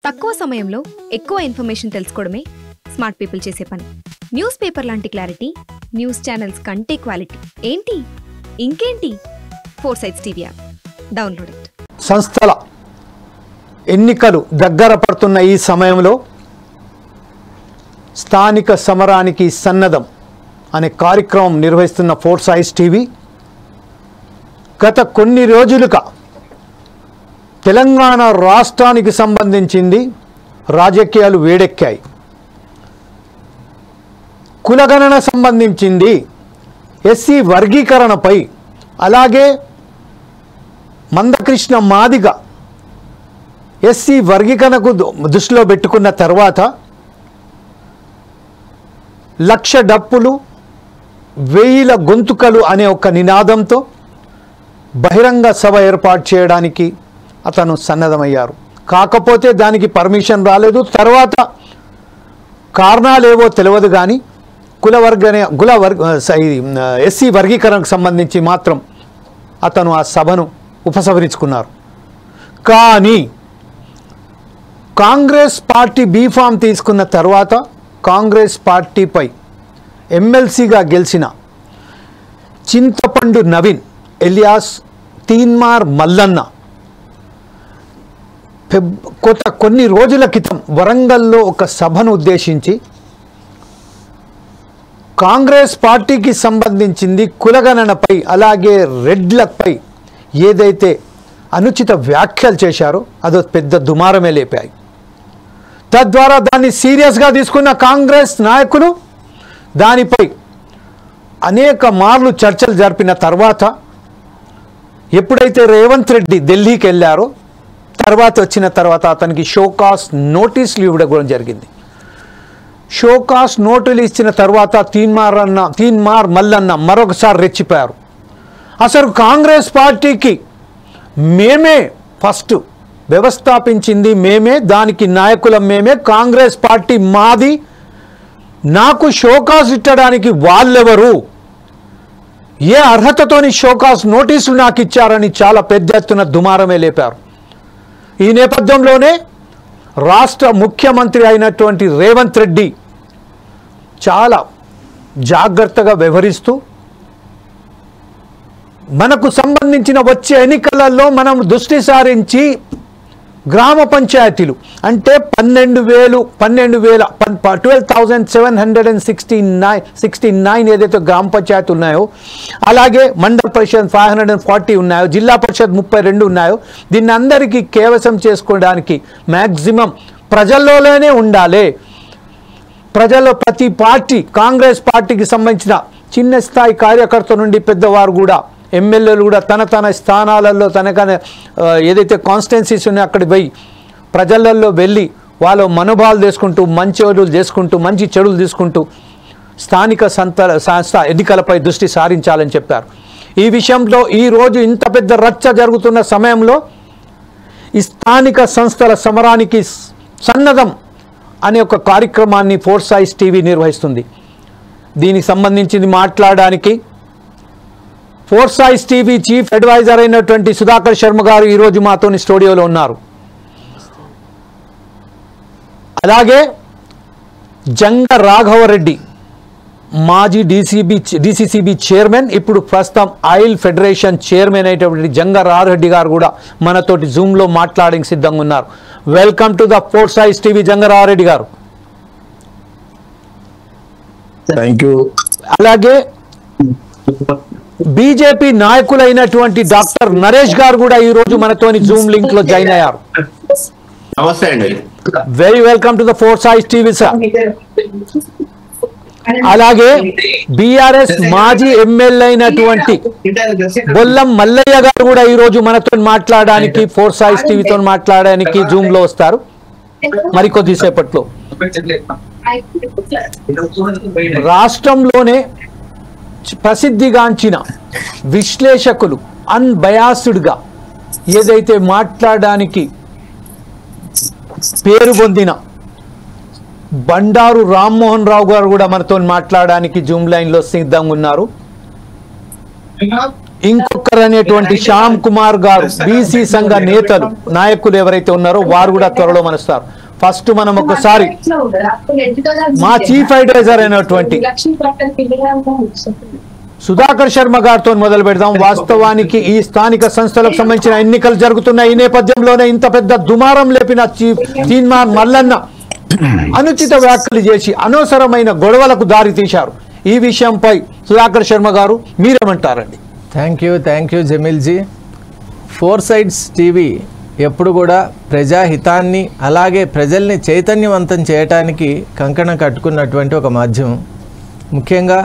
తక్కువ సమయంలో ఎక్కువ ఇన్ఫర్మేషన్ తెలుసుకోవడమే స్మార్ట్ పీపుల్ చేసే పని. న్యూస్ పేపర్ లాంటి క్లారిటీ, న్యూస్ ఛానల్స్ కంటే క్వాలిటీ. ఏంటి ఇంకేంటి? ఫోర్సైట్స్ టీవీ యాప్ డౌన్లోడ్ ఇట్. సంస్థల ఎన్నికలు దగ్గర పడుతున్న ఈ సమయంలో స్థానిక సమరానికి సన్నద్ధం అనే కార్యక్రమం నిర్వహిస్తున్న ఫోర్సైట్స్ టీవీ గత కొన్ని రోజులుగా తెలంగాణ రాష్ట్రానికి సంబంధించింది రాజకీయాలు వేడెక్కాయి. కులగణన సంబంధించింది, ఎస్సీ వర్గీకరణపై, అలాగే మందకృష్ణ మాదిగ ఎస్సీ వర్గీకరణకు దృష్టిలో పెట్టుకున్న తర్వాత 1,00,000 డప్పులు 1000 గొంతుకలు అనే ఒక నినాదంతో బహిరంగ సభ ఏర్పాటు చేయడానికి అతను సన్నద్ధమయ్యారు. కాకపోతే దానికి పర్మిషన్ రాలేదు. తర్వాత కారణాలేవో తెలియదు, కానీ ఎస్సీ వర్గీకరణకు సంబంధించి మాత్రం అతను ఆ సభను ఉపసంహరించుకున్నారు. కానీ కాంగ్రెస్ పార్టీ బీఫామ్ తీసుకున్న తర్వాత కాంగ్రెస్ పార్టీపై ఎమ్మెల్సీగా గెలిచిన చింతపండు నవీన్ ఎలియాస్ తీన్మార్ మల్లన్న కొన్ని రోజుల క్రితం వరంగల్లో ఒక సభను ఉద్దేశించి కాంగ్రెస్ పార్టీకి సంబంధించింది కులగణనపై, అలాగే రెడ్లపై ఏదైతే అనుచిత వ్యాఖ్యలు చేశారో అదో పెద్ద దుమారమే లేపాయి. తద్వారా దాన్ని సీరియస్గా తీసుకున్న కాంగ్రెస్ నాయకులు దానిపై అనేక మార్లు చర్చలు జరిపిన తర్వాత ఎప్పుడైతే రేవంత్ రెడ్డి ఢిల్లీకి వెళ్ళారో తర్వాత వచ్చిన తర్వాత అతనికి షోకాస్ నోటీసులు ఇవ్వడం జరిగింది. షోకాస్ నోటీసులు ఇచ్చిన తర్వాత తీన్మార్ మల్లన్న మరొకసారి రెచ్చిపోయారు. అసలు కాంగ్రెస్ పార్టీకి మేమే ఫస్ట్ వ్యవస్థాపించింది, మేమే, దానికి నాయకులం మేమే, కాంగ్రెస్ పార్టీ మాది, నాకు షోకాస్ ఇచ్చడానికి వాళ్ళెవరు, ఏ అర్హతతోని షోకాస్ నోటీసులు నాకు ఇచ్చారని చాలా పెద్ద ఎత్తున దుమారమే లేపారు. ఈ నేపథ్యంలోనే రాష్ట్ర ముఖ్యమంత్రి అయినటువంటి రేవంత్ రెడ్డి చాలా జాగ్రత్తగా వ్యవహరిస్తూ మనకు సంబంధించిన వచ్చే ఎన్నికలలో మనం దృష్టి సారించి గ్రామ పంచాయతీలు అంటే 12,769 ఏదైతే గ్రామ పంచాయతీ ఉన్నాయో, అలాగే మండల పరిషత్ 540 ఉన్నాయో, జిల్లా పరిషత్ 32 ఉన్నాయో, దీన్ని అందరికీ కేవసం చేసుకోవడానికి మ్యాక్సిమం ప్రజల్లోనే ఉండాలి. ప్రజల్లో ప్రతి పార్టీ, కాంగ్రెస్ పార్టీకి సంబంధించిన చిన్న స్థాయి కార్యకర్త నుండి పెద్దవారు కూడా, ఎమ్మెల్యేలు కూడా తన స్థానాలలో తనకనే ఏదైతే కాన్స్టిట్యున్సీస్ ఉన్నాయో అక్కడికి పోయి ప్రజలలో వెళ్ళి వాళ్ళ మనోభావాలు చేసుకుంటూ, మంచి చెడులు చేసుకుంటూ, మంచి చెడులు తీసుకుంటూ స్థానిక సంస్థ ఎన్నికలపై దృష్టి సారించాలని చెప్పారు. ఈ విషయంలో ఈరోజు ఇంత పెద్ద రచ్చ జరుగుతున్న సమయంలో ఈ స్థానిక సంస్థల సమరానికి సన్నద్ధం అనే ఒక కార్యక్రమాన్ని ఫోర్సైట్స్ టీవీ నిర్వహిస్తుంది. దీనికి సంబంధించింది మాట్లాడడానికి ఫోర్సైట్స్ టీవీ చీఫ్ అడ్వైజర్ అయినటువంటి సుధాకర్ శర్మ గారు ఈరోజు మాతోని స్టూడియోలో ఉన్నారు. అలాగే జంగ రాఘవరెడ్డి మాజీ డిసిసిబి చైర్మన్, ఇప్పుడు ప్రస్తుతం ఆయిల్ ఫెడరేషన్ చైర్మన్ అయినటువంటి జంగ రాఘవరెడ్డి గారు కూడా మనతోటి జూమ్లో మాట్లాడడానికి సిద్ధంగా ఉన్నారు. Welcome to the Four Sides TV Janga Raghavareddy గారు. Thank you. అలాగే బీజేపీ నాయకులైనటువంటి డాక్టర్ నరేష్ గారు కూడా ఈ రోజు మనతోని జూమ్ లింక్ లో జాయిన్ అయ్యారు. నమస్తే అండి. Very welcome to the Four Sides TV sir. అలాగే బీఆర్ఎస్ మాజీ ఎమ్మెల్యే అయినటువంటి బొల్లం మల్లయ్య గారు కూడా ఈ రోజు మనతో మాట్లాడడానికి, ఫోర్సైట్స్ టీవీతో మాట్లాడడానికి జూమ్ లో వస్తారు మరికొద్దిసేపట్లో. రాష్ట్రంలోనే ప్రసిద్ధిగాంచిన విశ్లేషకులు అన్బయాస్డ్గా ఏదైతే మాట్లాడడానికి పేరు పొందిన బండారు రామ్మోహన్ రావు గారు కూడా మనతో మాట్లాడడానికి జూమ్ లైన్లో సిద్ధంగా ఉన్నారు. ఇంకొకరు అనేటువంటి శ్యామ్ కుమార్ గారు బీసీ సంఘ నేతలు నాయకులు ఎవరైతే ఉన్నారో వారు కూడా త్వరలో మనస్తారు. ఫస్ట్ మనం ఒకసారి మా చీఫ్ అడ్వైజర్ అయినటువంటి సుధాకర్ శర్మ గారితో మొదలు పెడదాం. వాస్తవానికి ఈ స్థానిక సంస్థలకు సంబంధించిన ఎన్నికలు జరుగుతున్న ఈ నేపథ్యంలోనే ఇంత పెద్ద దుమారం లేపిన చీఫ్ తీన్మార్ మల్లన్న అనుచిత వ్యాఖ్యలు చేసి అనవసరమైన గొడవలకు దారి తీశారు. ఈ విషయంపై సుధాకర్ శర్మ గారు మీరేమంటారండి? థ్యాంక్ యూ జమీల్జీ. ఫోర్ సైడ్స్ టీవీ ఎప్పుడు కూడా ప్రజాహితాన్ని అలాగే ప్రజల్ని చైతన్యవంతం చేయటానికి కంకణం కట్టుకున్నటువంటి ఒక మాధ్యమం. ముఖ్యంగా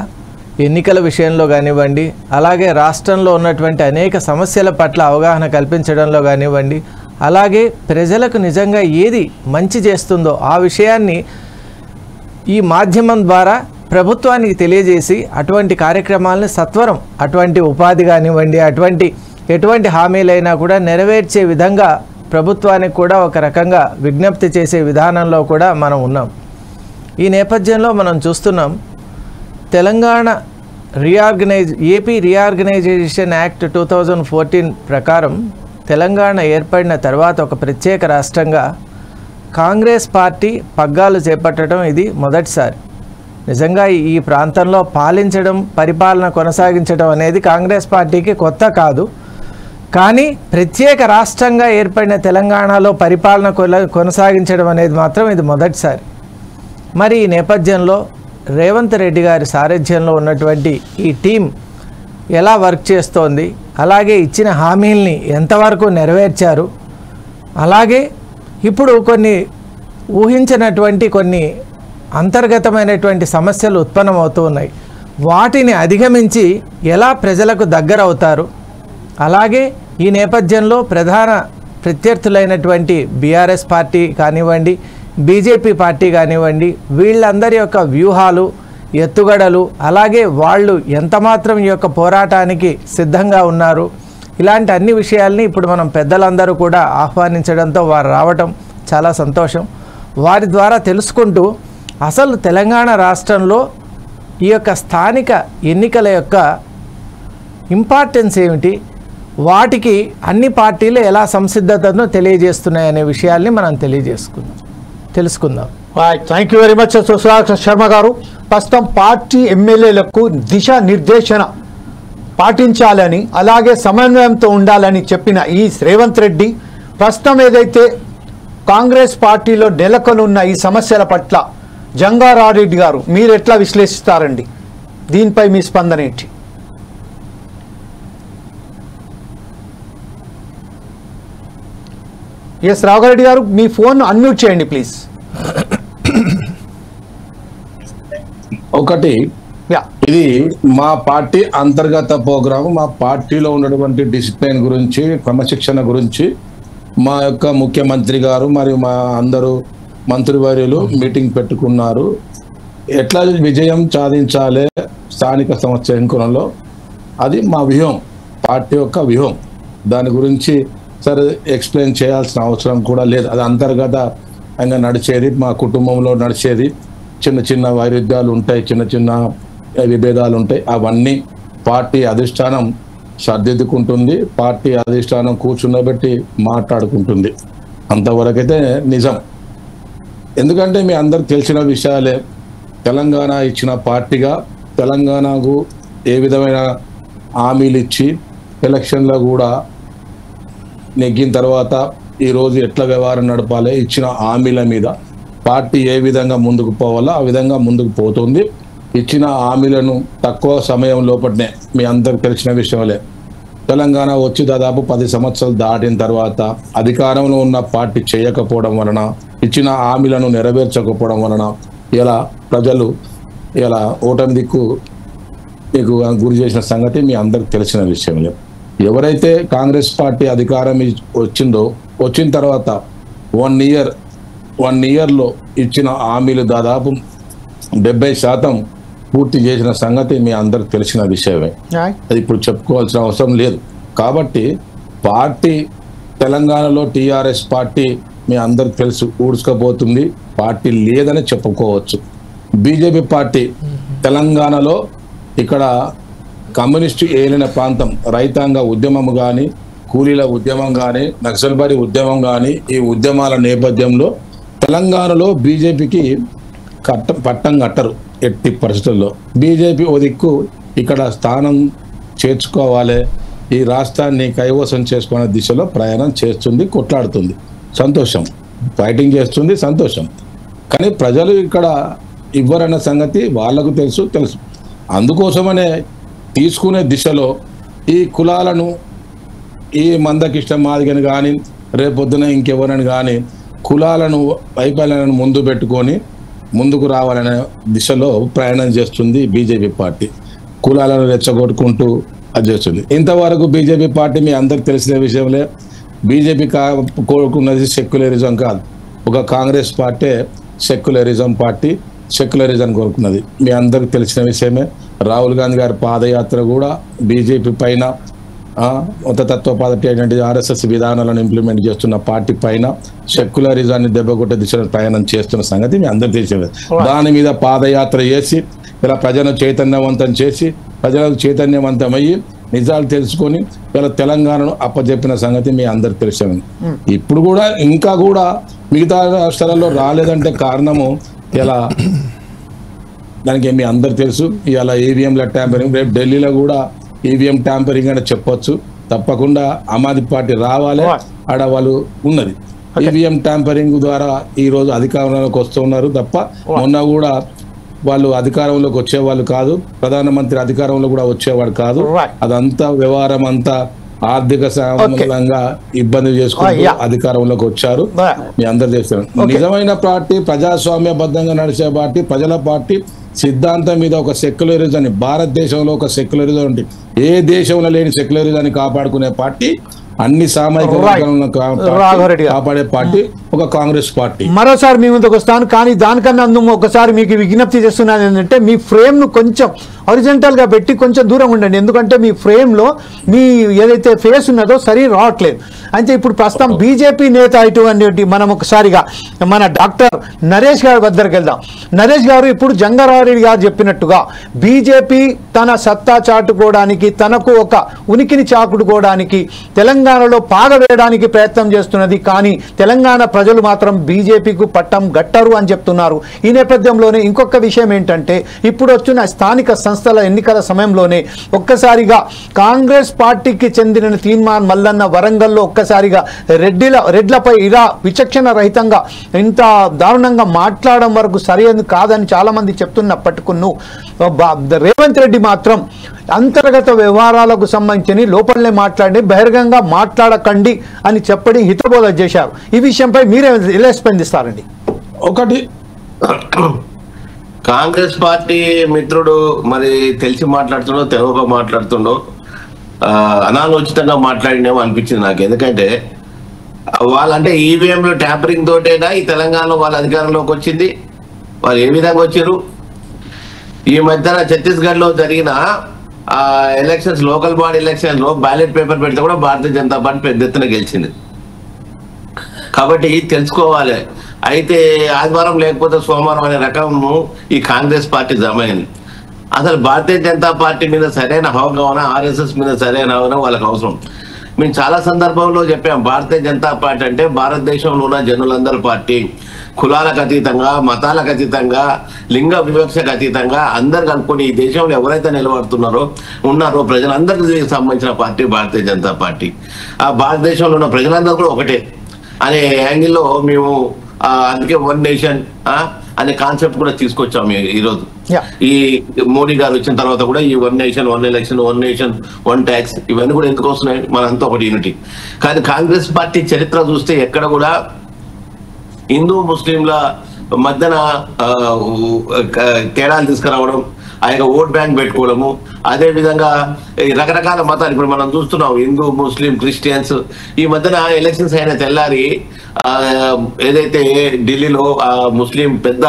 ఎన్నికల విషయంలో కానివ్వండి, అలాగే రాష్ట్రంలో ఉన్నటువంటి అనేక సమస్యల పట్ల అవగాహన కల్పించడంలో కానివ్వండి, అలాగే ప్రజలకు నిజంగా ఏది మంచి చేస్తుందో ఆ విషయాన్ని ఈ మాధ్యమం ద్వారా ప్రభుత్వానికి తెలియజేసి అటువంటి కార్యక్రమాలను సత్వరం అటువంటి ఉపాధి కానివ్వండి, ఎటువంటి హామీలైనా కూడా నెరవేర్చే విధంగా ప్రభుత్వానికి కూడా ఒక రకంగా విజ్ఞప్తి చేసే విధానంలో కూడా మనం ఉన్నాం. ఈ నేపథ్యంలో మనం చూస్తున్నాం, తెలంగాణ ఏపీ రీఆర్గనైజేషన్ యాక్ట్ 2014 ప్రకారం తెలంగాణ ఏర్పడిన తర్వాత ఒక ప్రత్యేక రాష్ట్రంగా కాంగ్రెస్ పార్టీ పగ్గాలు చేపట్టడం ఇది మొదటిసారి. నిజంగా ఈ ప్రాంతంలో పరిపాలన కొనసాగించడం అనేది కాంగ్రెస్ పార్టీకి కొత్త కాదు. కానీ ప్రత్యేక రాష్ట్రంగా ఏర్పడిన తెలంగాణలో పరిపాలన కొనసాగించడం అనేది మాత్రం ఇది మొదటిసారి. మరి ఈ నేపథ్యంలో రేవంత్ రెడ్డి గారి సారథ్యంలో ఉన్నటువంటి ఈ టీం ఎలా వర్క్ చేస్తోంది, అలాగే ఇచ్చిన హామీల్ని ఎంతవరకు నెరవేర్చారు, అలాగే ఇప్పుడు కొన్ని ఊహించినటువంటి కొన్ని అంతర్గతమైనటువంటి సమస్యలు ఉత్పన్నమవుతూ ఉన్నాయి, వాటిని అధిగమించి ఎలా ప్రజలకు దగ్గర అవుతారు, అలాగే ఈ నేపథ్యంలో ప్రధాన ప్రత్యర్థులైనటువంటి బీఆర్ఎస్ పార్టీ కానివ్వండి, బీజేపీ పార్టీ కానివ్వండి, వీళ్ళందరి యొక్క వ్యూహాలు, ఎత్తుగడలు, అలాగే వాళ్ళు ఎంతమాత్రం ఈ యొక్క పోరాటానికి సిద్ధంగా ఉన్నారు, ఇలాంటి అన్ని విషయాల్ని ఇప్పుడు మనం పెద్దలందరూ కూడా ఆహ్వానించడంతో వారు రావటం చాలా సంతోషం. వారి ద్వారా తెలుసుకుంటూ అసలు తెలంగాణ రాష్ట్రంలో ఈ యొక్క స్థానిక ఎన్నికల యొక్క ఇంపార్టెన్స్ ఏమిటి, వాటికి అన్ని పార్టీలు ఎలా సంసిద్ధతను తెలియజేస్తున్నాయనే విషయాల్ని మనం తెలుసుకుందాం. Thank you very much Sudhakar Sharma గారు. ప్రస్తుతం పార్టీ ఎమ్మెల్యేలకు దిశా నిర్దేశన పాటించాలని అలాగే సమన్వయంతో ఉండాలని చెప్పిన ఈ రేవంత్ రెడ్డి ప్రస్తుతం ఏదైతే కాంగ్రెస్ పార్టీలో నెలకొనున్న ఈ సమస్యల పట్ల జంగారెడ్డి గారు మీరు ఎట్లా విశ్లేషిస్తారండి? దీనిపై మీ స్పందన ఏంటి? ఎస్ రాఘవరెడ్డి గారు, మీ ఫోన్ అన్మ్యూట్ చేయండి ప్లీజ్. ఒకటి, ఇది మా పార్టీ అంతర్గత ప్రోగ్రాము. మా పార్టీలో ఉన్నటువంటి డిసిప్లిన్ గురించి, క్రమశిక్షణ గురించి మా యొక్క ముఖ్యమంత్రి గారు మరియు మా అందరూ మంత్రివర్యులు మీటింగ్ పెట్టుకున్నారు. ఎట్లా విజయం సాధించాలి స్థానిక సంస్థ ఎన్నికలలో, అది మా వ్యూహం, పార్టీ యొక్క వ్యూహం. దాని గురించి సరే ఎక్స్ప్లెయిన్ చేయాల్సిన అవసరం కూడా లేదు. అది అంతర్గతంగా నడిచేది, మా కుటుంబంలో నడిచేది. చిన్న చిన్న వైరుధ్యాలు ఉంటాయి, చిన్న చిన్న విభేదాలు ఉంటాయి. అవన్నీ పార్టీ అధిష్టానం సర్దిద్దుకుంటుంది, పార్టీ అధిష్టానం కూర్చున్నబెట్టి మాట్లాడుకుంటుంది. అంతవరకైతే నిజం. ఎందుకంటే మీ అందరికి తెలిసిన విషయాలే. తెలంగాణ ఇచ్చిన పార్టీగా తెలంగాణకు ఏ విధమైన హామీలు ఇచ్చి ఎలక్షన్లో కూడా నెగ్గిన తర్వాత ఈరోజు ఎట్లా వ్యవహారం నడపాలి, ఇచ్చిన హామీల మీద పార్టీ ఏ విధంగా ముందుకు పోవాలో ఆ విధంగా ముందుకు పోతుంది. ఇచ్చిన హామీలను తక్కువ సమయం లోపలనే మీ అందరికి తెలిసిన విషయంలే. తెలంగాణ వచ్చి దాదాపు 10 సంవత్సరాలు దాటిన తర్వాత అధికారంలో ఉన్న పార్టీ చేయకపోవడం వలన, ఇచ్చిన హామీలను నెరవేర్చకపోవడం వలన ఇలా ప్రజలు ఇలా ఓటమి దిక్కు మీకు గురి చేసిన సంగతి మీ అందరికి తెలిసిన విషయంలే. ఎవరైతే కాంగ్రెస్ పార్టీ అధికారం వచ్చిన తర్వాత 1 ఇయర్లో ఇచ్చిన హామీలు దాదాపు 70% పూర్తి చేసిన సంగతి మీ అందరికి తెలిసిన విషయమే. అది ఇప్పుడు చెప్పుకోవాల్సిన అవసరం లేదు. కాబట్టి పార్టీ తెలంగాణలో టీఆర్ఎస్ పార్టీ మీ అందరికి తెలుసు ఊడ్చుకపోతుంది, పార్టీ లేదని చెప్పుకోవచ్చు. బీజేపీ పార్టీ తెలంగాణలో ఇక్కడ కమ్యూనిస్టు ఏలిన ప్రాంతం రైతాంగ ఉద్యమం కానీ, కూలీల ఉద్యమం కానీ, నక్సల్బారీ ఉద్యమం కానీ, ఈ ఉద్యమాల నేపథ్యంలో తెలంగాణలో బీజేపీకి పట్టం కట్టరు ఎట్టి పరిస్థితుల్లో. బీజేపీ ఓ దిక్కు ఇక్కడ స్థానం చేర్చుకోవాలి, ఈ రాష్ట్రాన్ని కైవసం చేసుకునే దిశలో ప్రయాణం చేస్తుంది, కొట్లాడుతుంది, సంతోషం, ఫైటింగ్ చేస్తుంది, సంతోషం. కానీ ప్రజలు ఇక్కడ ఇవ్వరన్న సంగతి వాళ్ళకు తెలుసు. అందుకోసమనే తీసుకునే దిశలో ఈ కులాలను, ఈ మందకిష్టం మాదిగని కానీ, రేపొద్దున ఇంకెవరని కానీ కులాలను వైఫల్యాలను ముందు పెట్టుకొని ముందుకు రావాలనే దిశలో ప్రయాణం చేస్తుంది బీజేపీ పార్టీ. కులాలను రెచ్చగొట్టుకుంటూ అది చేస్తుంది. ఇంతవరకు బీజేపీ పార్టీ మీ అందరికి తెలిసిన విషయంలో బీజేపీ కోరుకున్నది సెక్యులరిజం కాదు. ఒక Congress party secularism party, secularism కోరుకున్నది మీ అందరికి తెలిసిన విషయమే. రాహుల్ గాంధీ గారి పాదయాత్ర కూడా బీజేపీ పైన, మతతత్వ పార్టీ అయినటువంటి ఆర్ఎస్ఎస్ విధానాలను ఇంప్లిమెంట్ చేస్తున్న పార్టీ పైన సెక్యులరిజాన్ని దెబ్బకొట్టే దిశలో ప్రయాణం చేస్తున్న సంగతి మీ అందరికి తెలిసేది. దాని మీద పాదయాత్ర చేసి ఇలా ప్రజలను చైతన్యవంతం చేసి, ప్రజలకు చైతన్యవంతమయ్యి నిజాలు తెలుసుకొని ఇలా తెలంగాణను అప్పచెప్పిన సంగతి మీ అందరికి తెలిసేది. ఇప్పుడు కూడా ఇంకా కూడా మిగతా రాష్ట్రాలలో రాలేదంటే కారణము ఇలా దానికి మీ అందరు తెలుసు. ఇలా ఈవీఎంల ట్యాంపరింగ్, రేపు ఢిల్లీలో కూడా ఈవీఎం ట్యాంపరింగ్ అని చెప్పొచ్చు. తప్పకుండా ఆమ్ ఆద్మీ పార్టీ రావాలి, ఆడ వాళ్ళు ఉన్నది. ఈవీఎం ట్యాంపరింగ్ ద్వారా ఈ రోజు అధికారంలోకి వస్తున్నారు తప్ప మొన్న కూడా వాళ్ళు అధికారంలోకి వచ్చేవాళ్ళు కాదు, ప్రధానమంత్రి అధికారంలో కూడా వచ్చేవాడు కాదు. అదంతా వ్యవహారం అంతా ఆర్థిక సంబంధంగా ఇబ్బంది చేసుకుంటూ అధికారంలోకి వచ్చారు. మీ అందరు చేస్తారు. నిజమైన పార్టీ, ప్రజాస్వామ్యబద్ధంగా నడిచే పార్టీ, ప్రజల పార్టీ, సిద్ధాంతం మీద ఒక సెక్యులరిజాన్ని, భారతదేశంలో ఒక సెక్యులరిజం ఉంది, ఏ దేశంలో లేని సెక్యులరిజాన్ని కాపాడుకునే పార్టీ, అన్ని సామాజిక కాపాడే పార్టీ ఒక కాంగ్రెస్ పార్టీ. మరోసారి మీ ముందుకు వస్తాను, కానీ దానికన్నా ఒకసారి మీకు విజ్ఞప్తి చేస్తున్నాను ఏంటంటే మీ ఫ్రేమ్ ను కొంచెం హారిజంటల్ గా పెట్టి కొంచెం దూరం ఉండండి. ఎందుకంటే మీ ఫ్రేమ్ లో మీ ఏదైతే ఫేస్ ఉన్నదో సరి రావట్లేదు. అంటే ఇప్పుడు ప్రస్తుతం బీజేపీ నేత ఇటువంటి మనం ఒకసారిగా మన డాక్టర్ నరేష్ గారి వద్దకు వెళ్దాం. నరేష్ గారు, ఇప్పుడు జంగారెడ్డి గారు చెప్పినట్టుగా బీజేపీ తన సత్తా చాటుకోవడానికి, తనకు ఒక ఉనికిని చాటుకోవడానికి తెలంగాణలో పాగవేయడానికి ప్రయత్నం చేస్తున్నది. కానీ తెలంగాణ ప్రజలు మాత్రం బీజేపీకు పట్టం గట్టరు అని చెప్తున్నారు. ఈ నేపథ్యంలోనే ఇంకొక విషయం ఏంటంటే, ఇప్పుడు వచ్చిన స్థానిక సంస్థల ఎన్నికల సమయంలోనే ఒక్కసారిగా కాంగ్రెస్ పార్టీకి చెందిన తీర్మాన్ మల్లన్న వరంగల్లో ఒక్కసారిగా రెడ్లపై ఇలా విచక్షణ రహితంగా ఇంత దారుణంగా మాట్లాడడం వరకు సరైనది కాదని చాలా మంది చెప్తున్నప్పటికును రేవంత్ రెడ్డి మాత్రం అంతర్గత వ్యవహారాలకు సంబంధించి లోపలనే మాట్లాడి బహిరంగంగా మాట్లాడకండి అని చెప్పి హితబోధ చేశారు. ఈ విషయంపై మీరే ఎలా స్పందిస్తారండి? ఒకటి, కాంగ్రెస్ పార్టీ మిత్రుడు మరి తెలిసి మాట్లాడుతుండో తెలవక మాట్లాడుతుండో అనాలోచితంగా మాట్లాడినేమో అనిపించింది నాకు. ఎందుకంటే వాళ్ళంటే ఈవీఎంలు ట్యాంపరింగ్ తోటేనా ఈ తెలంగాణలో వాళ్ళ అధికారంలోకి వచ్చింది? వాళ్ళు ఏ విధంగా వచ్చారు? ఈ మధ్యన ఛత్తీస్గఢ్ లో జరిగిన ఎలక్షన్స్, లోకల్ బాడీ ఎలక్షన్స్ లో బ్యాలెట్ పేపర్ పెడితే కూడా భారతీయ జనతా పార్టీ పెద్ద ఎత్తున గెలిచింది. కాబట్టి తెలుసుకోవాలి. అయితే ఆదివారం లేకపోతే సోమవారం అనే రకము ఈ కాంగ్రెస్ పార్టీ జమైంది. అసలు భారతీయ జనతా పార్టీ మీద సరైన అవగాహన, ఆర్ఎస్ఎస్ మీద సరైన అవగాహన వాళ్ళకి అవసరం. మేము చాలా సందర్భంలో చెప్పాం, భారతీయ జనతా పార్టీ అంటే భారతదేశంలో ఉన్న జనులందరి పార్టీ, కులాలకు అతీతంగా, మతాలకు అతీతంగా, లింగ వివక్షకు అతీతంగా అందరు కలుపుకొని ఈ దేశంలో ఎవరైతే ఉన్నారో ప్రజలందరికీ సంబంధించిన పార్టీ భారతీయ జనతా పార్టీ. ఆ భారతదేశంలో ఉన్న ప్రజలందరూ కూడా ఒకటే అనే యాంగిల్లో మేము అందుకే వన్ నేషన్ అనే కాన్సెప్ట్ కూడా తీసుకొచ్చాం ఈరోజు. ఈ మోడీ గారు వచ్చిన తర్వాత కూడా ఈ one nation, one election, one nation, one tax ఇవన్నీ కూడా ఎందుకు వస్తున్నాయి? మనంతా ఒకటి యూనిటీ. కానీ కాంగ్రెస్ పార్టీ చరిత్ర చూస్తే ఎక్కడ కూడా హిందూ ముస్లింల మధ్యన తేడాలు తీసుకురావడం, ఆ యొక్క ఓట్ బ్యాంక్ పెట్టుకోవడము, అదే విధంగా రకరకాల మతాలు ఇప్పుడు మనం చూస్తున్నాం, హిందూ, ముస్లిం, క్రిస్టియన్స్. ఈ మధ్యన ఎలక్షన్స్ అయిన తెల్లారి ఏదైతే ఢిల్లీలో ముస్లిం పెద్ద,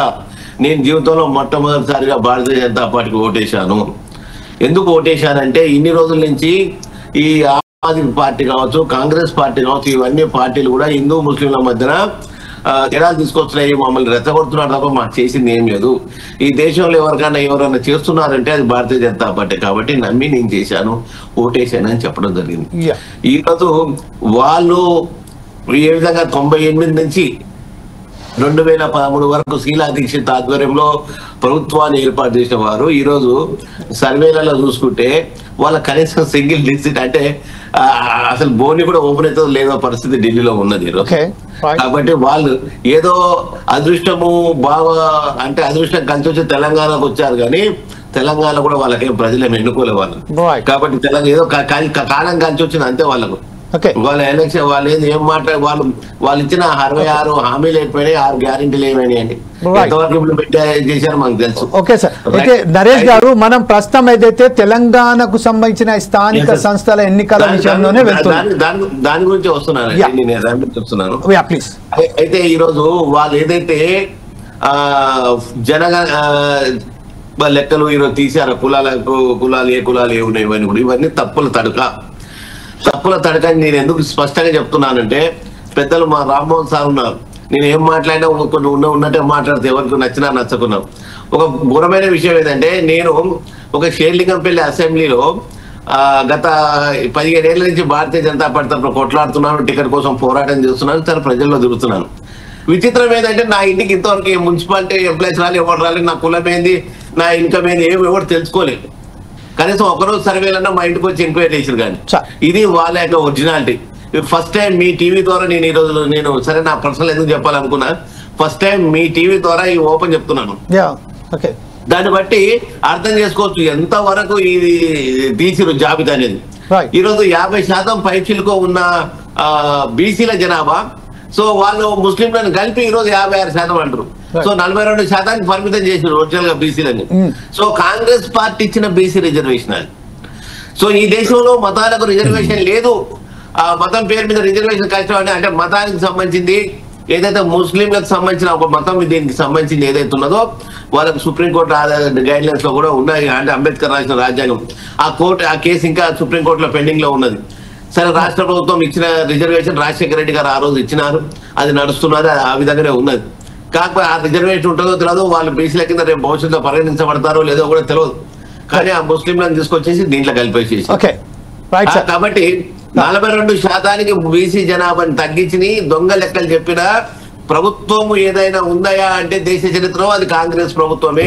నేను జీవితంలో మొట్టమొదటిసారిగా భారతీయ జనతా పార్టీకి ఓటేశాను. ఎందుకు ఓటేశానంటే ఇన్ని రోజుల నుంచి ఈ ఆమ్ ఆద్మీ పార్టీ కావచ్చు, కాంగ్రెస్ పార్టీ కావచ్చు, ఇవన్నీ పార్టీలు కూడా హిందూ ముస్లింల మధ్యన జనాలు తీసుకొస్తున్నాయి, మమ్మల్ని రెచ్చగొడుతున్నారు తప్ప మాకు చేసింది ఏం లేదు. ఈ దేశంలో ఎవరైనా చేస్తున్నారంటే అది భారతీయ జనతా పార్టీ కాబట్టి నమ్మి నేను చేశాను, ఓటేశాను అని చెప్పడం జరిగింది. ఈరోజు వాళ్ళు ఏ విధంగా 98 నుంచి 2013 వరకు శీలా దీక్షిత్ ఆధ్వర్యంలో ప్రభుత్వాన్ని ఏర్పాటు చేసిన వారు ఈరోజు సర్వేలలో చూసుకుంటే వాళ్ళ కనీసం సింగిల్ డిజిట్ అంటే అసలు బోని కూడా ఓపెన్ అవుతుందో లేదో పరిస్థితి ఢిల్లీలో ఉన్నది ఈరోజు. కాబట్టి వాళ్ళు ఏదో అదృష్టము బాగా అంటే అదృష్టం కలిసి వచ్చి తెలంగాణకు వచ్చారు, కానీ తెలంగాణ కూడా వాళ్ళకేం ప్రజలేం ఎన్నుకోలే వాళ్ళు. కాబట్టి తెలంగాణ ఏదో కాలం కలిసి వచ్చింది అంతే వాళ్ళకు. వాళ్ళ ఎలక్షన్ వాళ్ళు ఏం వాళ్ళు ఇచ్చిన 66 హామీలు అయిపోయినాయి, 6 గ్యారెంటీలు ఏమైనాయండి, ఎంతవరకు ఇంప్లిమెంట్ చేశారు మనకు తెలుసు. ఓకే సార్, అయితే నరేష్ గారు మనం ప్రస్తుతం ఏదైతే తెలంగాణకు సంబంధించిన స్థానిక సంస్థల ఎన్నికల విషయంలోనే దాని గురించి వస్తున్నాను నేను చెప్తున్నాను. అయితే ఈరోజు వాళ్ళు ఏదైతే లెక్కలు ఈరోజు తీశారు, కులాలు ఏ ఉన్నాయి ఇవన్నీ కూడా ఇవన్నీ తప్పుల తడకని నేను ఎందుకు స్పష్టంగా చెప్తున్నానంటే, పెద్దలు మా రామ్మోహన్ సార్ ఉన్నారు, నేను ఏం మాట్లాడినా కొన్ని ఉన్నట్టే మాట్లాడితే ఎవరికి నచ్చినా నచ్చకున్నాను. ఒక ఘోరమైన విషయం ఏంటంటే, నేను ఒక షేర్లింగంపల్లి అసెంబ్లీలో గత 15 ఏళ్ల నుంచి భారతీయ జనతా పార్టీ తరఫున కొట్లాడుతున్నాను, టికెట్ కోసం పోరాటం చేస్తున్నాను, చాలా ప్రజల్లో తిరుగుతున్నాను. విచిత్రం ఏంటంటే నా ఇంటికి ఇంతవరకు మున్సిపాలిటీ ఎంప్లాయీస్ ఎవరు రాలేదు, నా కులం ఏంది, నా ఇన్కమ్ ఏంది ఎవరు తెలుసుకోలేదు. కనీసం ఒకరోజు సర్వేలన్నా మా ఇంటికి వచ్చి ఎంక్వైరీ చేసారు. కానీ ఇది వాళ్ళ యొక్క ఒరిజినాలిటీ. ఫస్ట్ టైం మీ టీవీ ద్వారా నేను ఈరోజు సరే నా పర్సనల్ ఎందుకు చెప్పాలనుకున్నా, ఫస్ట్ టైం మీ టీవీ ద్వారా ఈ ఓపెన్ చెప్తున్నాను. దాన్ని బట్టి అర్థం చేసుకోవచ్చు ఎంతవరకు ఇది తీసిరు జాబితా అనేది. ఈరోజు 50% పైచిలుకో ఉన్న బీసీల జనాభా, సో వాళ్ళు ముస్లింలను కలిపి ఈరోజు 56% అంటారు. సో 42% పరిమితం చేసారు ఒరిజినల్ గా బీసీలని. సో కాంగ్రెస్ పార్టీ ఇచ్చిన బీసీ రిజర్వేషన్ అది. సో ఈ దేశంలో మతాలకు రిజర్వేషన్ లేదు, ఆ మతం పేరు మీద రిజర్వేషన్ కష్టం అంటే మతానికి సంబంధించింది ఏదైతే ముస్లింలకు సంబంధించిన ఒక మతం దీనికి సంబంధించింది ఏదైతే ఉన్నదో వాళ్ళకి సుప్రీంకోర్టు గైడ్ లైన్స్ లో కూడా ఉన్నాయి. అంటే అంబేద్కర్ రాసిన రాజ్యాంగం ఆ కేసు ఇంకా సుప్రీంకోర్టులో పెండింగ్ లో ఉన్నది. సరే, రాష్ట్ర ప్రభుత్వం ఇచ్చిన రిజర్వేషన్ రాజశేఖర రెడ్డి గారు ఆ రోజు ఇచ్చినారు, అది నడుస్తున్నది, ఆ విధంగానే ఉన్నది. కాకపోతే ఆ రిజర్వేషన్ ఉంటుందో తెలియదు, వాళ్ళు బీసీల కింద రేపు భవిష్యత్తులో పరిగణించబడతారో లేదో కూడా తెలియదు. కానీ ఆ ముస్లింలను తీసుకొచ్చేసి దీంట్లో కలిపేసేసి, కాబట్టి 42% బీసీ జనాభాని తగ్గించి దొంగ లెక్కలు చెప్పిన ప్రభుత్వం ఏదైనా ఉందయా అంటే దేశ చరిత్రలో అది కాంగ్రెస్ ప్రభుత్వమే.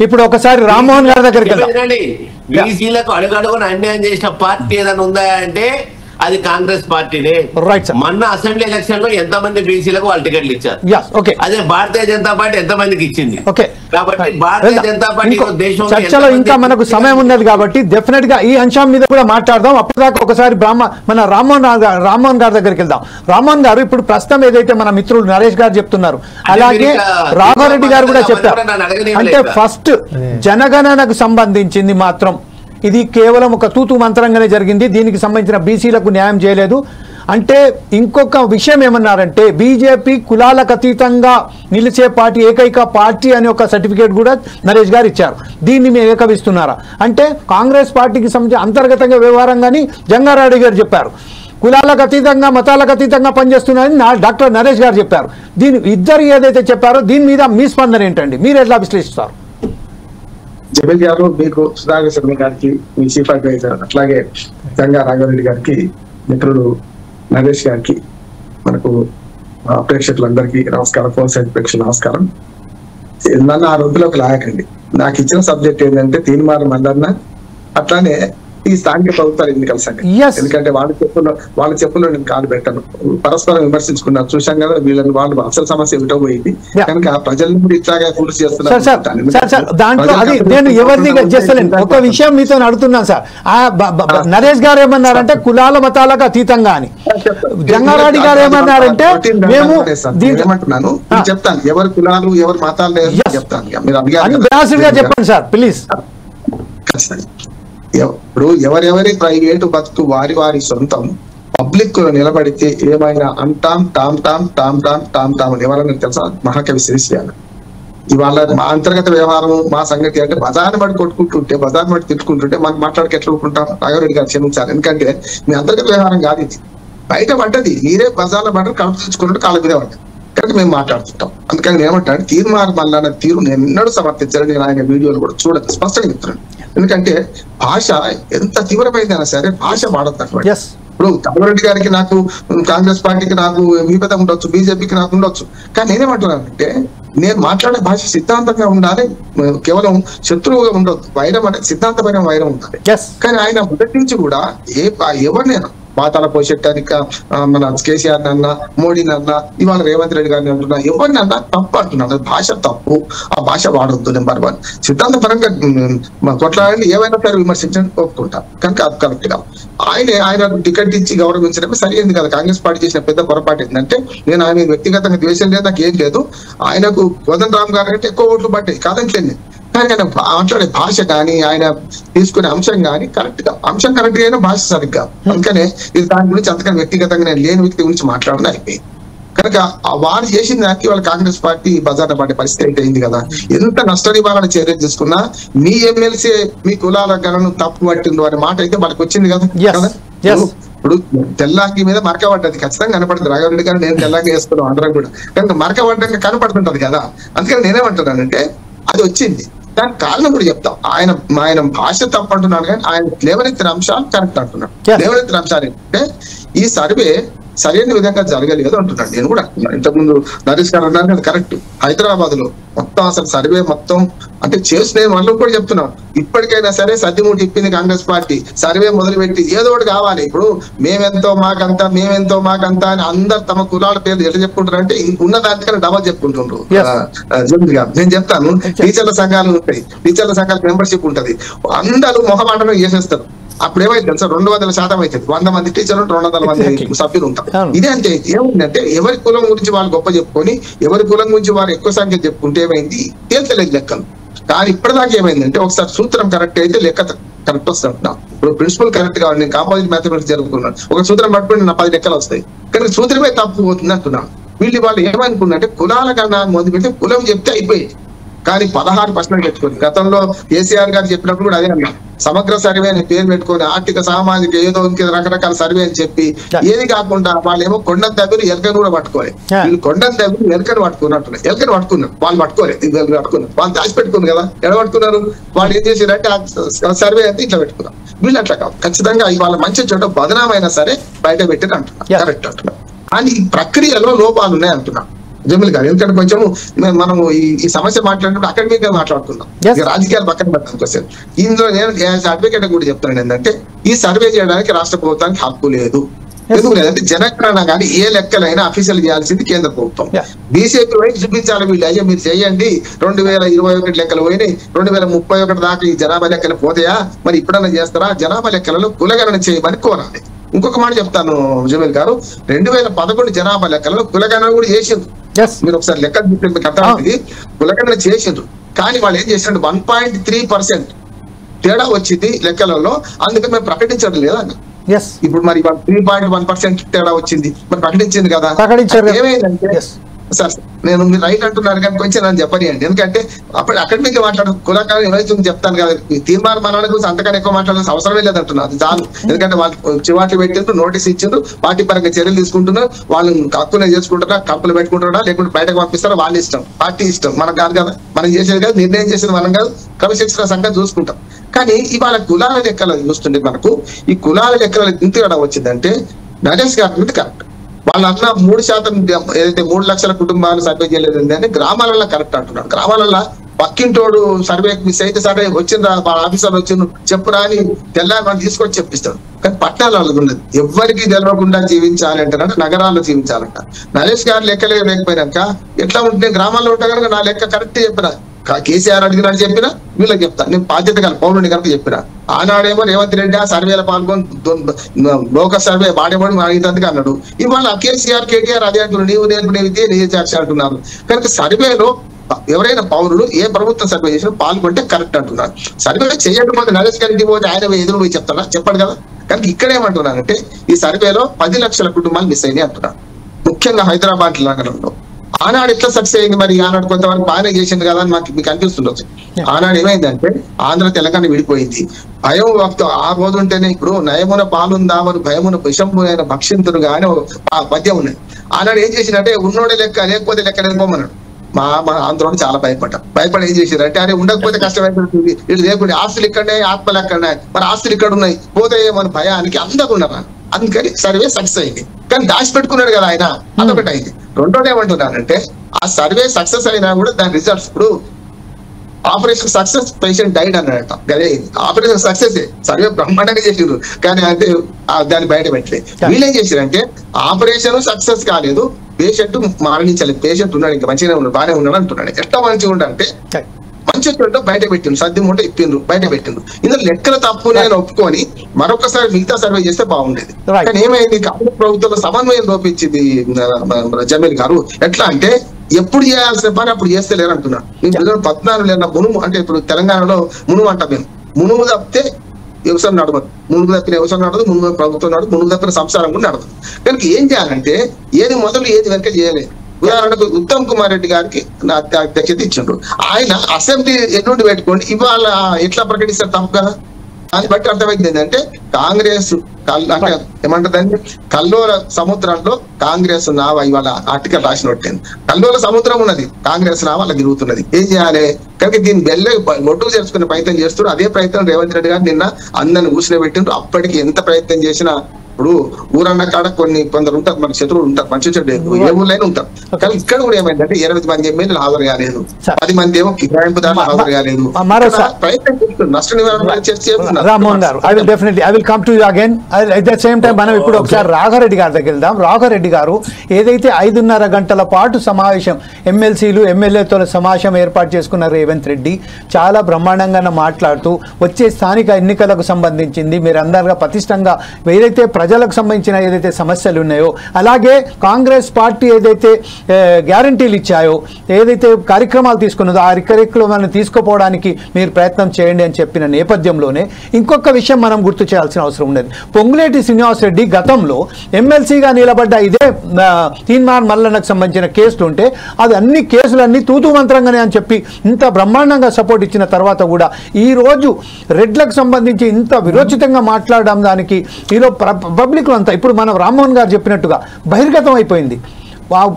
ఇప్పుడు ఒకసారి రామ్మోహన్ గారి దగ్గరికి బీసీలకు అడుగడుగున అన్యాయం చేసిన పార్టీ ఏదైనా ఉందా అంటే అది కాంగ్రెస్ పార్టీనే. మొన్న అసెంబ్లీ ఎలక్షన్ లో ఎంతమంది బీసీలకు వాళ్ళు టికెట్లు ఇచ్చారు, అదే భారతీయ జనతా పార్టీ ఎంతమందికి ఇచ్చింది. కాబట్టి భారతీయ జనతా పార్టీ చర్చలో ఇంకా మనకు సమయం ఉన్నది కాబట్టి డెఫినెట్ గా ఈ అంశం మీద కూడా మాట్లాడదాం. అప్పటిదాకా ఒకసారి మన రామ్మోహన్ గారి దగ్గరికి వెళ్దాం. రామ్మోహన్ గారు, ఇప్పుడు ప్రస్తుతం ఏదైతే మన మిత్రులు నరేష్ గారు చెప్తున్నారు, అలాగే రాఘవరెడ్డి గారు కూడా చెప్పారు, అంటే ఫస్ట్ జనగణనకు సంబంధించింది మాత్రం ఇది కేవలం ఒక తూతు మంత్రంగానే జరిగింది, దీనికి సంబంధించిన బీసీలకు న్యాయం చేయలేదు. అంటే ఇంకొక విషయం ఏమన్నారంటే, బీజేపీ కులాలకు అతీతంగా నిలిచే పార్టీ, ఏకైక పార్టీ అనే ఒక సర్టిఫికేట్ కూడా నరేష్ గారు ఇచ్చారు. దీన్ని మీరు ఏకవిస్తున్నారా అంటే కాంగ్రెస్ పార్టీకి సంబంధించి అంతర్గతంగా వ్యవహారంగాని జంగారెడ్డి గారు చెప్పారు, కులాలకు అతీతంగా మతాలకు అతీతంగా పనిచేస్తున్నారని డాక్టర్ నరేష్ గారు చెప్పారు. దీని ఇద్దరు ఏదైతే చెప్పారో దీని మీద మీ స్పందన ఏంటండి, మీరు ఎట్లా విశ్లేషిస్తారు? జబేల్ గారు, మీకు సుధాకర్ శర్మ గారికి, మీ చీఫ్ అడ్వైజర్, అట్లాగే జంగా రాఘవరెడ్డి గారికి, మిత్రుడు నరేష్ గారికి, మనకు ప్రేక్షకులందరికీ నమస్కారం. ఫోన్ సైడ్ ప్రేక్షకులు నమస్కారం. నన్ను ఆ రొద్దులోకి లాగకండి. నాకు ఇచ్చిన సబ్జెక్ట్ ఏంటంటే తీర్మానం మందన్న, అట్లానే ఈ స్థానిక ప్రభుత్వాల ఎన్నికల సంగతి. ఎందుకంటే వాళ్ళ చెప్పుల్లో నేను కాలు పెట్టాను, పరస్పరం విమర్శించుకున్నారు, చూసాం కదా వీళ్ళని వాళ్ళు అసలు సమస్య ఏమిటో పోయింది. కనుక ప్రజలను కూడా ఇట్లాగా పూర్తి చేస్తున్నారు. ఒక విషయం మీతో అడుగుతున్నాను సార్, నరేష్ గారు ఏమన్నారంటే కులాల మతాలకు అతీతంగా అని, జంగారెడ్డి గారు ఏమన్నారంటే మేము ఏమంటున్నాను చెప్తాను, ఎవరి కులాలు ఎవరి మతాలు చెప్తాను, మీరు అడిగారు చెప్పండి సార్ ప్లీజ్. ఇప్పుడు ఎవరెవరి ప్రైవేటు బతుకు వారి వారి సొంతం, పబ్లిక్ నిలబడితే ఏమైనా అంటాం, Tom Tom Tom Tom Tom Tom ఎవరన్నా తెలుసా? మహాకవి శ్రీశ్రీ. ఇవాళ మా అంతర్గత వ్యవహారం మా సంగతి అంటే బజార్ని బట్టి కొట్టుకుంటుంటే, బజార్ని బట్టి తిట్టుకుంటుంటే మనం మాట్లాడికి ఎట్లా ఊరుకుంటాం? రాఘవరెడ్డి గారు క్షమించాలి, ఎందుకంటే మీ అంతర్గత వ్యవహారం కాదు ఇది, బయట పడ్డది. మీరే బజార్లో పడ్డారు, కడుపు తెచ్చుకున్నట్టు కాళ్ళ మీద పడ్డది. కనుక మేము మాట్లాడుతుంటాం. అందుకని నేను ఏమంటాను, తీర్మానం మళ్ళా తీరు నేను ఎన్నడూ సమర్థించాను. నేను ఆయన వీడియోలు కూడా చూడదు, స్పష్టంగా చెప్తున్నాను. ఎందుకంటే భాష ఎంత తీవ్రమైందైనా సరే భాష వాడద్దు. ఇప్పుడు రాఘవరెడ్డి గారికి నాకు, కాంగ్రెస్ పార్టీకి నాకు విభేదం ఉండొచ్చు, బీజేపీకి నాకు ఉండొచ్చు. కానీ నేనేమంటున్నానంటే నేను మాట్లాడే భాష సిద్ధాంతంగా ఉండాలి, కేవలం శత్రువుగా ఉండొద్దు. వైరం అనేది సిద్ధాంతమైన వైరం ఉండాలి. కానీ ఆయన మొదటి నుంచి కూడా ఎవరినైనా పాతాల పోషెట్టానిక మన కేసీఆర్ అన్న, మోడీని అన్న, ఇవాళ రేవంత్ రెడ్డి గారిని అంటున్నా, ఎవరిని అన్నా తప్పు అంటున్నాను. భాష తప్పు, ఆ భాష వాడొద్దు. నెంబర్ 1 సిద్ధాంత పరంగా కొట్లాడి ఏవైనా సరే విమర్శించని ఒప్పుకుంటారు. కనుక అది కరెక్ట్ గా ఆయన టికెట్ ఇచ్చి గౌరవించడమే సరైనది కదా. కాంగ్రెస్ పార్టీ చేసిన పెద్ద పొరపాటు ఏంటంటే, నేను ఆయన వ్యక్తిగతంగా ద్వేషం లేదు, నాకు ఏం లేదు. ఆయనకు కోదండ రామ్ గారు అంటే ఎక్కువ ఓట్లు పడ్డాయి, కాదంటలేదు. కానీ ఆయన మాట్లాడే భాష కానీ ఆయన తీసుకునే అంశం కానీ కరెక్ట్ గా, అంశం కరెక్ట్ గా అయినా భాష సరిగ్గా. అందుకనే ఇది దాని గురించి అంతకని వ్యక్తిగతంగా నేను లేని వ్యక్తి గురించి మాట్లాడడం అయిపోయింది. కనుక వారు చేసిన దానికి వాళ్ళ కాంగ్రెస్ పార్టీ బజార్న పడే పరిస్థితి అయింది కదా. ఎంత నష్ట నివారణ చర్యలు తీసుకున్నా మీ ఎమ్మెల్సీ మీ కులాల గణను తప్పు పట్టింది అనే మాట అయితే వాళ్ళకి వచ్చింది కదా. ఇప్పుడు తెల్లాంగి మీద మరక పడ్డది, ఖచ్చితంగా కనపడుతుంది. రాఘవరెడ్డి గారు నేను తెల్లాంగి వేసుకున్నాం అందరం కూడా, కనుక మరక పడ్డంగా కనపడుతుంటది కదా. అందుకని నేనేమంటున్నానంటే అది వచ్చింది. దానికి కారణం కూడా చెప్తాం. ఆయన భాష తప్పు అంటున్నాను, కానీ ఆయన లేవనెత్తిన అంశాలు కరెక్ట్ అంటున్నాడు. లేవనెత్తిన అంశాలు ఏంటంటే ఈ సర్వే సరైన విధంగా జరగలేదు అంటున్నాడు. నేను కూడా అంటున్నాను. ఇంతకుముందు నరేష్ గారు అన్నారు కదా, కరెక్ట్. హైదరాబాద్ లో మొత్తం అసలు సర్వే మొత్తం అంటే చేసి నేను వాళ్ళు కూడా చెప్తున్నాను, ఇప్పటికైనా సరే సద్దిమూటి ఇప్పింది కాంగ్రెస్ పార్టీ. సర్వే మొదలుపెట్టి ఏదో ఒకటి కావాలి. ఇప్పుడు మేమెంతో మాకంతా, మేమెంతో మాకంతా అని అందరు తమ కులాల పేర్లు ఎట్లా చెప్పుకుంటారు అంటే ఉన్న దానికన్నా డబల్ చెప్పుకుంటుండ్రు. నేను చెప్తాను, టీచర్ల సంఘాలు ఉంటాయి, టీచర్ల సంఘాలకు మెంబర్షిప్ ఉంటది, అందరూ మొహమాటం చేసేస్తారు. అప్పుడు ఏమైతే తెలుసా, 200% అవుతుంది. 100 మంది టీచర్లు 200 మంది సభ్యులు ఉంటారు. ఇదే అంటే ఏముందంటే ఎవరి కులం గురించి వాళ్ళు గొప్ప చెప్పుకొని ఎవరి కులం గురించి వారు ఎక్కువ సంఖ్య చెప్పుకుంటే ఏమైంది తేల్చలేదు లెక్కలు. కానీ ఇప్పటిదాకా ఏమైందంటే ఒకసారి సూత్రం కరెక్ట్ అయితే లెక్క కరెక్ట్ వస్తుంటున్నాం. ఇప్పుడు ప్రిన్సిపల్ కరెక్ట్ కావాలి, నేను కాంపోజిట్ మ్యాథమెటిక్స్ జరుగుతున్నాను, ఒక సూత్రం పట్టుకుని నా 10 లెక్కలు వస్తాయి. కానీ సూత్రమే తప్పు పోతుంది అంటున్నాను. వాళ్ళు ఏమనుకున్నారంటే కులాల కన్నా మొదలు పెడితే కులం చెప్తే అయిపోయింది. కానీ 16 ప్రశ్నలు పెట్టుకొని గతంలో కేసీఆర్ గారు చెప్పినప్పుడు కూడా అదే అన్నా, సమగ్ర సర్వే అని పేరు పెట్టుకొని ఆర్థిక సామాజిక ఏదో ఇంక రకరకాల సర్వే అని చెప్పి ఏది కాకుండా వాళ్ళేమో కొండను దగ్గర ఎలకను కూడా పట్టుకోవాలి. వీళ్ళు కొండను దగ్గర ఎలకను పట్టుకున్నట్టున్నారు, ఎలకను పట్టుకున్నారు, వాళ్ళు పట్టుకోలేదు, వీళ్ళు పట్టుకున్నారు, వాళ్ళు దాచిపెట్టుకున్నారు కదా. ఎడ పట్టుకున్నారు వాళ్ళు, ఏం చేశారంటే సర్వే అయితే ఇట్లా పెట్టుకున్నారు. వీళ్ళు అట్లా కాదు, ఖచ్చితంగా వాళ్ళ మంచి చోట బదనామైనా సరే బయట పెట్టిన అంటున్నారు, కరెక్ట్ అంటున్నారు. కానీ ఈ ప్రక్రియలో లోపాలు ఉన్నాయి అంటున్నాం జమీల్ గారు. ఎందుకంటే కొంచెం మనము ఈ సమస్య మాట్లాడినప్పుడు అకాడమిక్ గా మాట్లాడుతున్నాం, రాజకీయాలు పక్కన పెట్టడం కోసం. ఇందులో నేను అడ్వకేట్ కూడా చెప్తున్నాను ఏంటంటే ఈ సర్వే చేయడానికి రాష్ట్ర ప్రభుత్వానికి హక్కు లేదు. ఎందుకు లేదంటే జనగణన కానీ ఏ లెక్కలైనా అఫీషియల్ చేయాల్సింది కేంద్ర ప్రభుత్వం. బీజేపీ వైపు చూపించాలి, వీళ్ళు అయ్యా మీరు చేయండి, 2021 లెక్కలు పోయినాయి, 2031 దాకా ఈ జనాభా లెక్కలు పోతాయా, మరి ఇప్పుడన్నా చేస్తారా, జనాభా లెక్కలలో కులగణన చేయమని కోరాలి. ఇంకొక మాట చెప్తాను జమీల్ గారు, 2011 జనాభా లెక్కలలో కులగణన కూడా చేసిండ్రు. మీరు ఒకసారి లెక్క మీకు అర్థమైంది, కులగణన చేసిండ్రు. కానీ వాళ్ళు ఏం చేసినట్టు 1.3% తేడా వచ్చింది లెక్కలలో, అందుకని మేము ప్రకటించడం లేదా. ఇప్పుడు మరి 3.1% తేడా వచ్చింది, మరి ప్రకటించింది కదా. ఏమైందంటే సార్ నేను మీరు రైట్ అంటున్నారు కానీ కొంచెం నన్ను చెప్పనియండి. ఎందుకంటే అప్పుడు అకాడమిక్ మాట్లాడు కులకాలం ఏమైతే చెప్తాను కదా, తీర్మానం మన గురించి అంతకన్నా ఎక్కువ మాట్లాడాల్సిన అవసరమే లేదంటున్నారు, అది చాలు. ఎందుకంటే వాళ్ళు చివాట్లు పెట్టిండ్రు, నోటీస్ ఇచ్చిండ్రు, పార్టీ పరంగా చర్యలు తీసుకుంటున్నారు, వాళ్ళు హక్కునే చేసుకుంటారా, కప్పులు పెట్టుకుంటారా, లేకుంటే బయటకు పంపిస్తారా, వాళ్ళ ఇష్టం, పార్టీ ఇష్టం, మనకు కాదు కదా. మనం చేసేది కాదు, నిర్ణయం చేసేది మనం కాదు, క్రమశిక్షణ సంఘం చూసుకుంటాం. కానీ ఇవాళ కులాల లెక్కలు చూస్తుంటే మనకు ఈ కులాల లెక్కలు ఇంత కూడా వచ్చిందంటే నరేష్ గారి కరెక్ట్. వాళ్ళు అన్న 3% ఏదైతే 3 లక్షల కుటుంబాలు సర్వే చేయలేదు అంటే గ్రామాలలో కరెక్ట్ అంటున్నాడు. గ్రామాలలో పక్కింటోడు సర్వే మిస్ అయితే సర్వే వచ్చిందా, ఆఫీసర్ వచ్చిండు చెప్పురా అని తెల్లారి మనం తీసుకొచ్చి చెప్పిస్తాడు. కానీ పట్టణాలలో ఉండదు, ఎవరికి తెలవకుండా జీవించాలి అంటారంటే నగరాల్లో జీవించాలంట. నరేష్ గారు లెక్కలే లేకపోయినాక ఎట్లా ఉంటే గ్రామాల్లో ఉంటా కనుక నా లెక్క కరెక్ట్ చెప్పిన, కేసీఆర్ అడిగినట్టు చెప్పినా వీళ్ళకి చెప్తా, నేను బాధ్యత కాదు పౌరుని కనుక చెప్పిన. ఆనాడేమో రేవంత్ రెడ్డి ఆ సర్వేలో పాల్గొని లోక సర్వే వాడేవాడు అడిగినందుకు అన్నాడు. ఇవాళ కేసీఆర్ కేటీఆర్ అదే అంటున్నారు, నీవు నేర్పునే విద్య నీ చేర్చి అంటున్నారు. కనుక సర్వేలో ఎవరైనా పౌరులు ఏ ప్రభుత్వం సర్వే చేసినా పాల్గొంటే కరెక్ట్ అంటున్నారు. సర్వే చేయకపోతే నరేష్ గారికి పోతే ఆయన ఎదురు పోయి చెప్తారా, చెప్పాడు కదా. కనుక ఇక్కడ ఏమంటున్నారంటే ఈ సర్వేలో 10 లక్షల కుటుంబాలు మిస్ అయినాయి అంటున్నారు, ముఖ్యంగా హైదరాబాద్ నగరంలో. ఆనాడు ఎట్లా సక్సెస్ అయింది, మరి ఆనాడు కొంతవరకు బాగానే చేసింది కదా అని మీకు అనిపిస్తుండొచ్చు. ఆనాడు ఏమైందంటే ఆంధ్ర తెలంగాణ విడిపోయింది, భయం ఆ రోజు ఉంటేనే ఇప్పుడు నయమున పాలుందామని భయమున విషంపునైన భక్షింతుడు గాని ఆ పద్యం ఉన్నది. ఆనాడు ఏం చేసిరంటే ఉన్నోడే లెక్క లేకపోతే లెక్క పోమన్నాడు. మా ఆంధ్రోడు చాలా భయపడి ఏం చేశారంటే అరే ఉండకపోతే కష్టమైపోతుంది, ఇటు లేకుండా ఆస్తులు ఇక్కడనే ఆత్మలు ఎక్కడనే, మరి ఆస్తులు ఇక్కడ ఉన్నాయి పోతే మన భయానికి అందరూ ఉన్నారు. అందుకని సర్వే సక్సెస్ అయింది. కానీ దాచిపెట్టుకున్నాడు కదా ఆయన, అదొకటి అయింది. రెండోది ఏమంటున్నానంటే ఆ సర్వే సక్సెస్ అయినా కూడా దాని రిజల్ట్స్ ఇప్పుడు ఆపరేషన్ సక్సెస్ పేషెంట్ డైడ్ అన్నాడట. అదే ఆపరేషన్ సక్సెస్ సర్వే బ్రహ్మాండంగా చేసిండ్రు కానీ అంటే దాన్ని బయట పెట్టలేదు. వీళ్ళేం చేశారంటే ఆపరేషన్ సక్సెస్ కాలేదు, పేషెంట్ మరణించలేదు, పేషెంట్ ఉన్నాడు ఇంకా మంచిగా ఉన్నాడు బాగానే ఉన్నాడు అంటున్నాడు. ఎట్లా మంచిగా ఉండంటే మంచి బయట పెట్టిండు, సర్ది ఉంటే ఇప్పిండ్రు బయట పెట్టిండు. ఇందులో లెక్కల తప్పు నేను ఒప్పుకొని మరొకసారి మిగతా సర్వే చేస్తే బాగుండేది. కానీ ఏమైంది, కాంగ్రెస్ ప్రభుత్వంలో సమన్వయం లోపించింది జమీల్ గారు. ఎట్లా అంటే ఎప్పుడు చేయాల్సిన పని అప్పుడు చేస్తలేరు అంటున్నాడు. నేను 2014 లేన మునుము అంటే ఇప్పుడు తెలంగాణలో మునుము అంటాం మేము, మునుము తప్పితే వ్యవసాయం నడవదు, మునుగు తప్పిన వ్యవసాయం నడదు, మునుగు ప్రభుత్వం నడదు, మునుగు తప్పిన సంసారం కూడా నడదు. కనుక ఏం చేయాలంటే ఏది మొదలు ఏది వెనక చేయలేదు. ఉదాహరణకు ఉత్తమ్ కుమార్ రెడ్డి గారికి నా అధ్యక్షత ఇచ్చిండ్రు, ఆయన అసెంబ్లీ ఎన్నుండి పెట్టుకోండి ఇవాళ ఎట్లా ప్రకటిస్తారు తప్పు కదా. దాన్ని బట్టి అర్థమైంది ఏంటంటే కాంగ్రెస్ అంటే ఏమంటదండి కల్లోల సముద్రంలో కాంగ్రెస్ నావ ఇవాళ ఆర్టికల్ రాసినట్టు కల్లోల సముద్రం ఉన్నది, కాంగ్రెస్ నావ అలా తిరుగుతున్నది. ఏం చేయాలి కనుక దీన్ని బెల్లె ఒడ్డుకు చేసుకునే ప్రయత్నం చేస్తున్నారు. అదే ప్రయత్నం రేవంత్ రెడ్డి గారు నిన్న అందరిని కూర్చోబెట్టిండ్రు. అప్పటికి ఎంత ప్రయత్నం చేసినా ఇప్పుడు ఊరన్న కాడ కొందరు ఉంటారు, మన శత్రువులు ఉంటారు, మంచి చెడు ఏ ఊళ్ళైనా ఉంటారు. కానీ ఇక్కడ కూడా ఏమైందంటే 8 మంది ఎమ్మెల్యేలు హాజరు కాలేదు, 10 మంది ఏమో కిరాయింపుదారులు హాజరు కాలేదు. ప్రయత్నం చేస్తున్నారు, నష్ట నివారణ చేస్తున్నారు. రామ్మోహన్ గారు, I will definitely I will come to you again. At the same time మనం ఇప్పుడు ఒకసారి రాఘారెడ్డి గారి దగ్గర వెళ్దాం. రాఘారెడ్డి గారు ఏదైతే 5.5 గంటల పాటు సమావేశం ఎమ్మెల్సీలు ఎమ్మెల్యేతో సమావేశం ఏర్పాటు చేసుకున్న రేవంత్ రెడ్డి చాలా బ్రహ్మాండంగా మాట్లాడుతూ వచ్చే స్థానిక ఎన్నికలకు సంబంధించింది మీరందరుగా పటిష్టంగా ఏదైతే ప్రజలకు సంబంధించిన ఏదైతే సమస్యలు ఉన్నాయో, అలాగే కాంగ్రెస్ పార్టీ ఏదైతే గ్యారంటీలు ఇచ్చాయో, ఏదైతే కార్యక్రమాలు తీసుకున్నదో ఆ కార్యక్రమాలను తీసుకుపోవడానికి మీరు ప్రయత్నం చేయండి అని చెప్పిన నేపథ్యంలోనే ఇంకొక విషయం మనం గుర్తు చేయాల్సిన అవసరం ఉన్నది. పొంగులేటి శ్రీనివాసరెడ్డి గతంలో ఎమ్మెల్సీగా నిలబడ్డ ఇదే తీన్మార్ మల్లన్నకు సంబంధించిన కేసులు ఉంటే అది అన్ని కేసులన్నీ తూతూ మంత్రంగానే అని చెప్పి ఇంత బ్రహ్మాండంగా సపోర్ట్ ఇచ్చిన తర్వాత కూడా ఈరోజు రెడ్లకు సంబంధించి ఇంత విరోచితంగా మాట్లాడడం దానికి ఈలో పబ్లిక్లో అంతా ఇప్పుడు మనం రామ్మోహన్ గారు చెప్పినట్టుగా బహిర్గతం అయిపోయింది.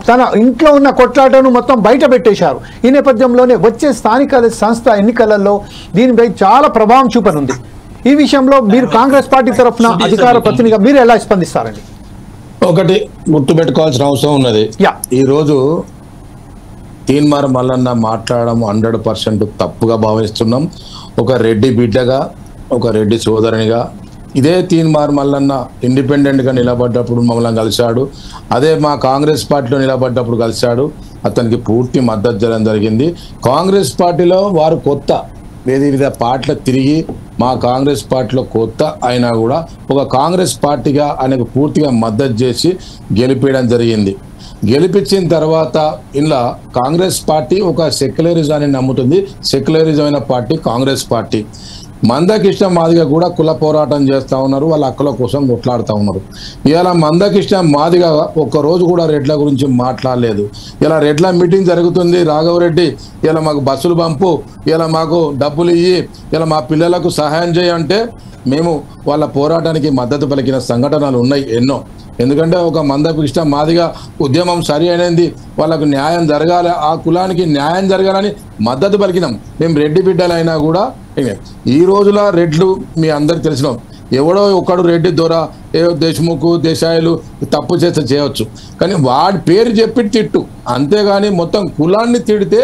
తన ఇంట్లో ఉన్న కొట్లాటను మొత్తం బయట పెట్టేశారు. ఈ నేపథ్యంలోనే వచ్చే స్థానిక సంస్థ ఎన్నికలలో దీనిపై చాలా ప్రభావం చూపనుంది. ఈ విషయంలో మీరు కాంగ్రెస్ పార్టీ తరఫున అధికార ప్రతినిధిగా మీరు ఎలా స్పందిస్తారండి? ఒకటి గుర్తుపెట్టుకోవాల్సిన అవసరం ఉన్నది. ఈరోజు తీన్మార్ మల్లన్న మాట్లాడడం 100% తప్పుగా భావిస్తున్నాం. ఒక రెడ్డి బిడ్డగా, ఒక రెడ్డి సోదరునిగా ఇదే తీన్మార్ మల్లన్న ఇండిపెండెంట్గా నిలబడ్డప్పుడు మమ్మల్ని కలిశాడు, అదే మా కాంగ్రెస్ పార్టీలో నిలబడ్డప్పుడు కలిశాడు. అతనికి పూర్తి మద్దతు చేయడం జరిగింది. కాంగ్రెస్ పార్టీలో వారు కొత్త వివిధ పార్టీలు తిరిగి మా కాంగ్రెస్ పార్టీలో కొత్త అయినా కూడా ఒక కాంగ్రెస్ పార్టీగా ఆయనకు పూర్తిగా మద్దతు చేసి గెలిపేయడం జరిగింది. గెలిపించిన తర్వాత ఇలా కాంగ్రెస్ పార్టీ ఒక సెక్యులరిజాన్ని నమ్ముతుంది. సెక్యులరిజమైన పార్టీ కాంగ్రెస్ పార్టీ. మందకృష్ణ మాదిగ కూడా కుల పోరాటం చేస్తూ ఉన్నారు, వాళ్ళ హక్కుల కోసం కొట్లాడుతూ ఉన్నారు. ఇలా మందకృష్ణ మాదిగ ఒక్కరోజు కూడా రెడ్ల గురించి మాట్లాడలేదు. ఇలా రెడ్ల మీటింగ్ జరుగుతుంది, రాఘవరెడ్డి ఇలా మాకు బస్సులు పంపు, ఇలా మాకు డబ్బులు ఇయ్యి, ఇలా మా పిల్లలకు సహాయం చేయంటే మేము వాళ్ళ పోరాటానికి మద్దతు పలికిన సంఘటనలు ఉన్నాయి ఎన్నో. ఎందుకంటే ఒక మందకృష్ణ మాదిగ ఉద్యమం సరి అయినది, వాళ్ళకు న్యాయం జరగాలి, ఆ కులానికి న్యాయం జరగాలని మద్దతు పలికినాం. మేము రెడ్డి బిడ్డలైనా కూడా ఈ రోజుల రెడ్లు మీ అందరికి తెలిసిన ఎవడో ఒకడు రెడ్డి దొర ఏ దేశముఖ్ దేశాయిలు తప్పు చేస్తే చేయవచ్చు, కానీ వాడి పేరు చెప్పి తిట్టు, అంతేగాని మొత్తం కులాన్ని తిడితే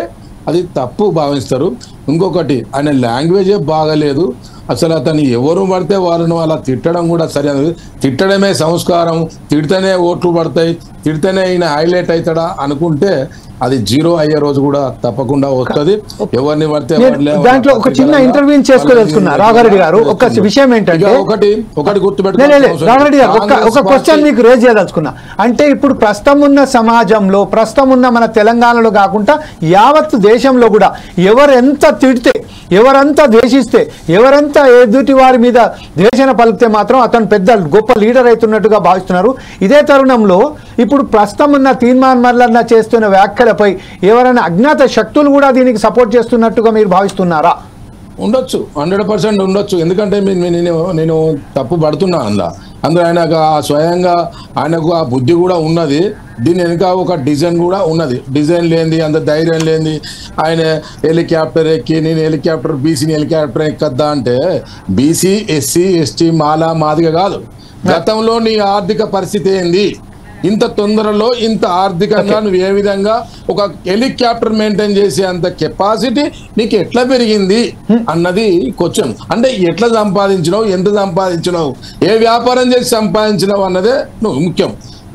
అది తప్పు భావిస్తారు. ఇంకొకటి ఆయన లాంగ్వేజే బాగలేదు, అసలు అతను ఎవరు పడితే వాళ్ళను అలా తిట్టడం కూడా సరి అనేది. తిట్టడమే సంస్కారం, తిడితేనే ఓట్లు పడతాయి, తిడితేనే ఈయన హైలైట్ అవుతాడా అనుకుంటే అది జీరో అయ్యే రోజు కూడా తప్పకుండా వస్తుంది. ఎవరిని పడితే దాంట్లో ఒక చిన్న ఇంటర్వ్యూ చేసుకోదలుచుకున్నా రాఘారెడ్డి గారు. ఒక విషయం ఏంటంటే ఒకటి గుర్తుపెట్టుకోండి రాఘారెడ్డి గారు, ఒక క్వశ్చన్ మీకు రేజ్ చేయదలుచుకున్నా. అంటే ఇప్పుడు ప్రస్తుతం ఉన్న సమాజంలో, ప్రస్తుతం ఉన్న మన తెలంగాణలో కాకుండా యావత్ దేశంలో కూడా ఎవరు ఎంత తిడితే, ఎవరంతా ద్వేషిస్తే, ఎవరంతా ఎదుటి వారి మీద ద్వేషణ పలికితే మాత్రం అతను పెద్ద గొప్ప లీడర్ అవుతున్నట్టుగా భావిస్తున్నారు. ఇదే తరుణంలో ఇప్పుడు ప్రస్తుతం ఉన్న తీన్మార్ మల్లన్న చేస్తున్న వ్యాఖ్యలపై ఎవరైనా అజ్ఞాత శక్తులు కూడా దీనికి సపోర్ట్ చేస్తున్నట్టుగా మీరు భావిస్తున్నారా? ఉండొచ్చు, 100% ఉండొచ్చు. ఎందుకంటే నేను తప్పు పడుతున్నా అందులో. అందులో ఆయనకు స్వయంగా ఆయనకు ఆ బుద్ధి కూడా ఉన్నది. దీని వెనుక ఒక డిజైన్ కూడా ఉన్నది. డిజైన్ లేనిది, అంత ధైర్యం లేనిది ఆయన హెలికాప్టర్ ఎక్కి నేను హెలికాప్టర్ బీసీని హెలికాప్టర్ ఎక్కద్దా అంటే బీసీ ఎస్సీ ఎస్టీ మాదిగ కాదు. గతంలో నీ ఆర్థిక పరిస్థితి ఏంది? ఇంత తొందరలో ఇంత ఆర్థికంగా నువ్వు ఏ విధంగా ఒక హెలికాప్టర్ మెయింటైన్ చేసే అంత కెపాసిటీ నీకు ఎట్లా పెరిగింది అన్నది క్వశ్చన్. అంటే ఎట్లా సంపాదించినావు, ఎంత సంపాదించినావు, ఏ వ్యాపారం చేసి సంపాదించినావు అన్నదే నువ్వు ముఖ్యం.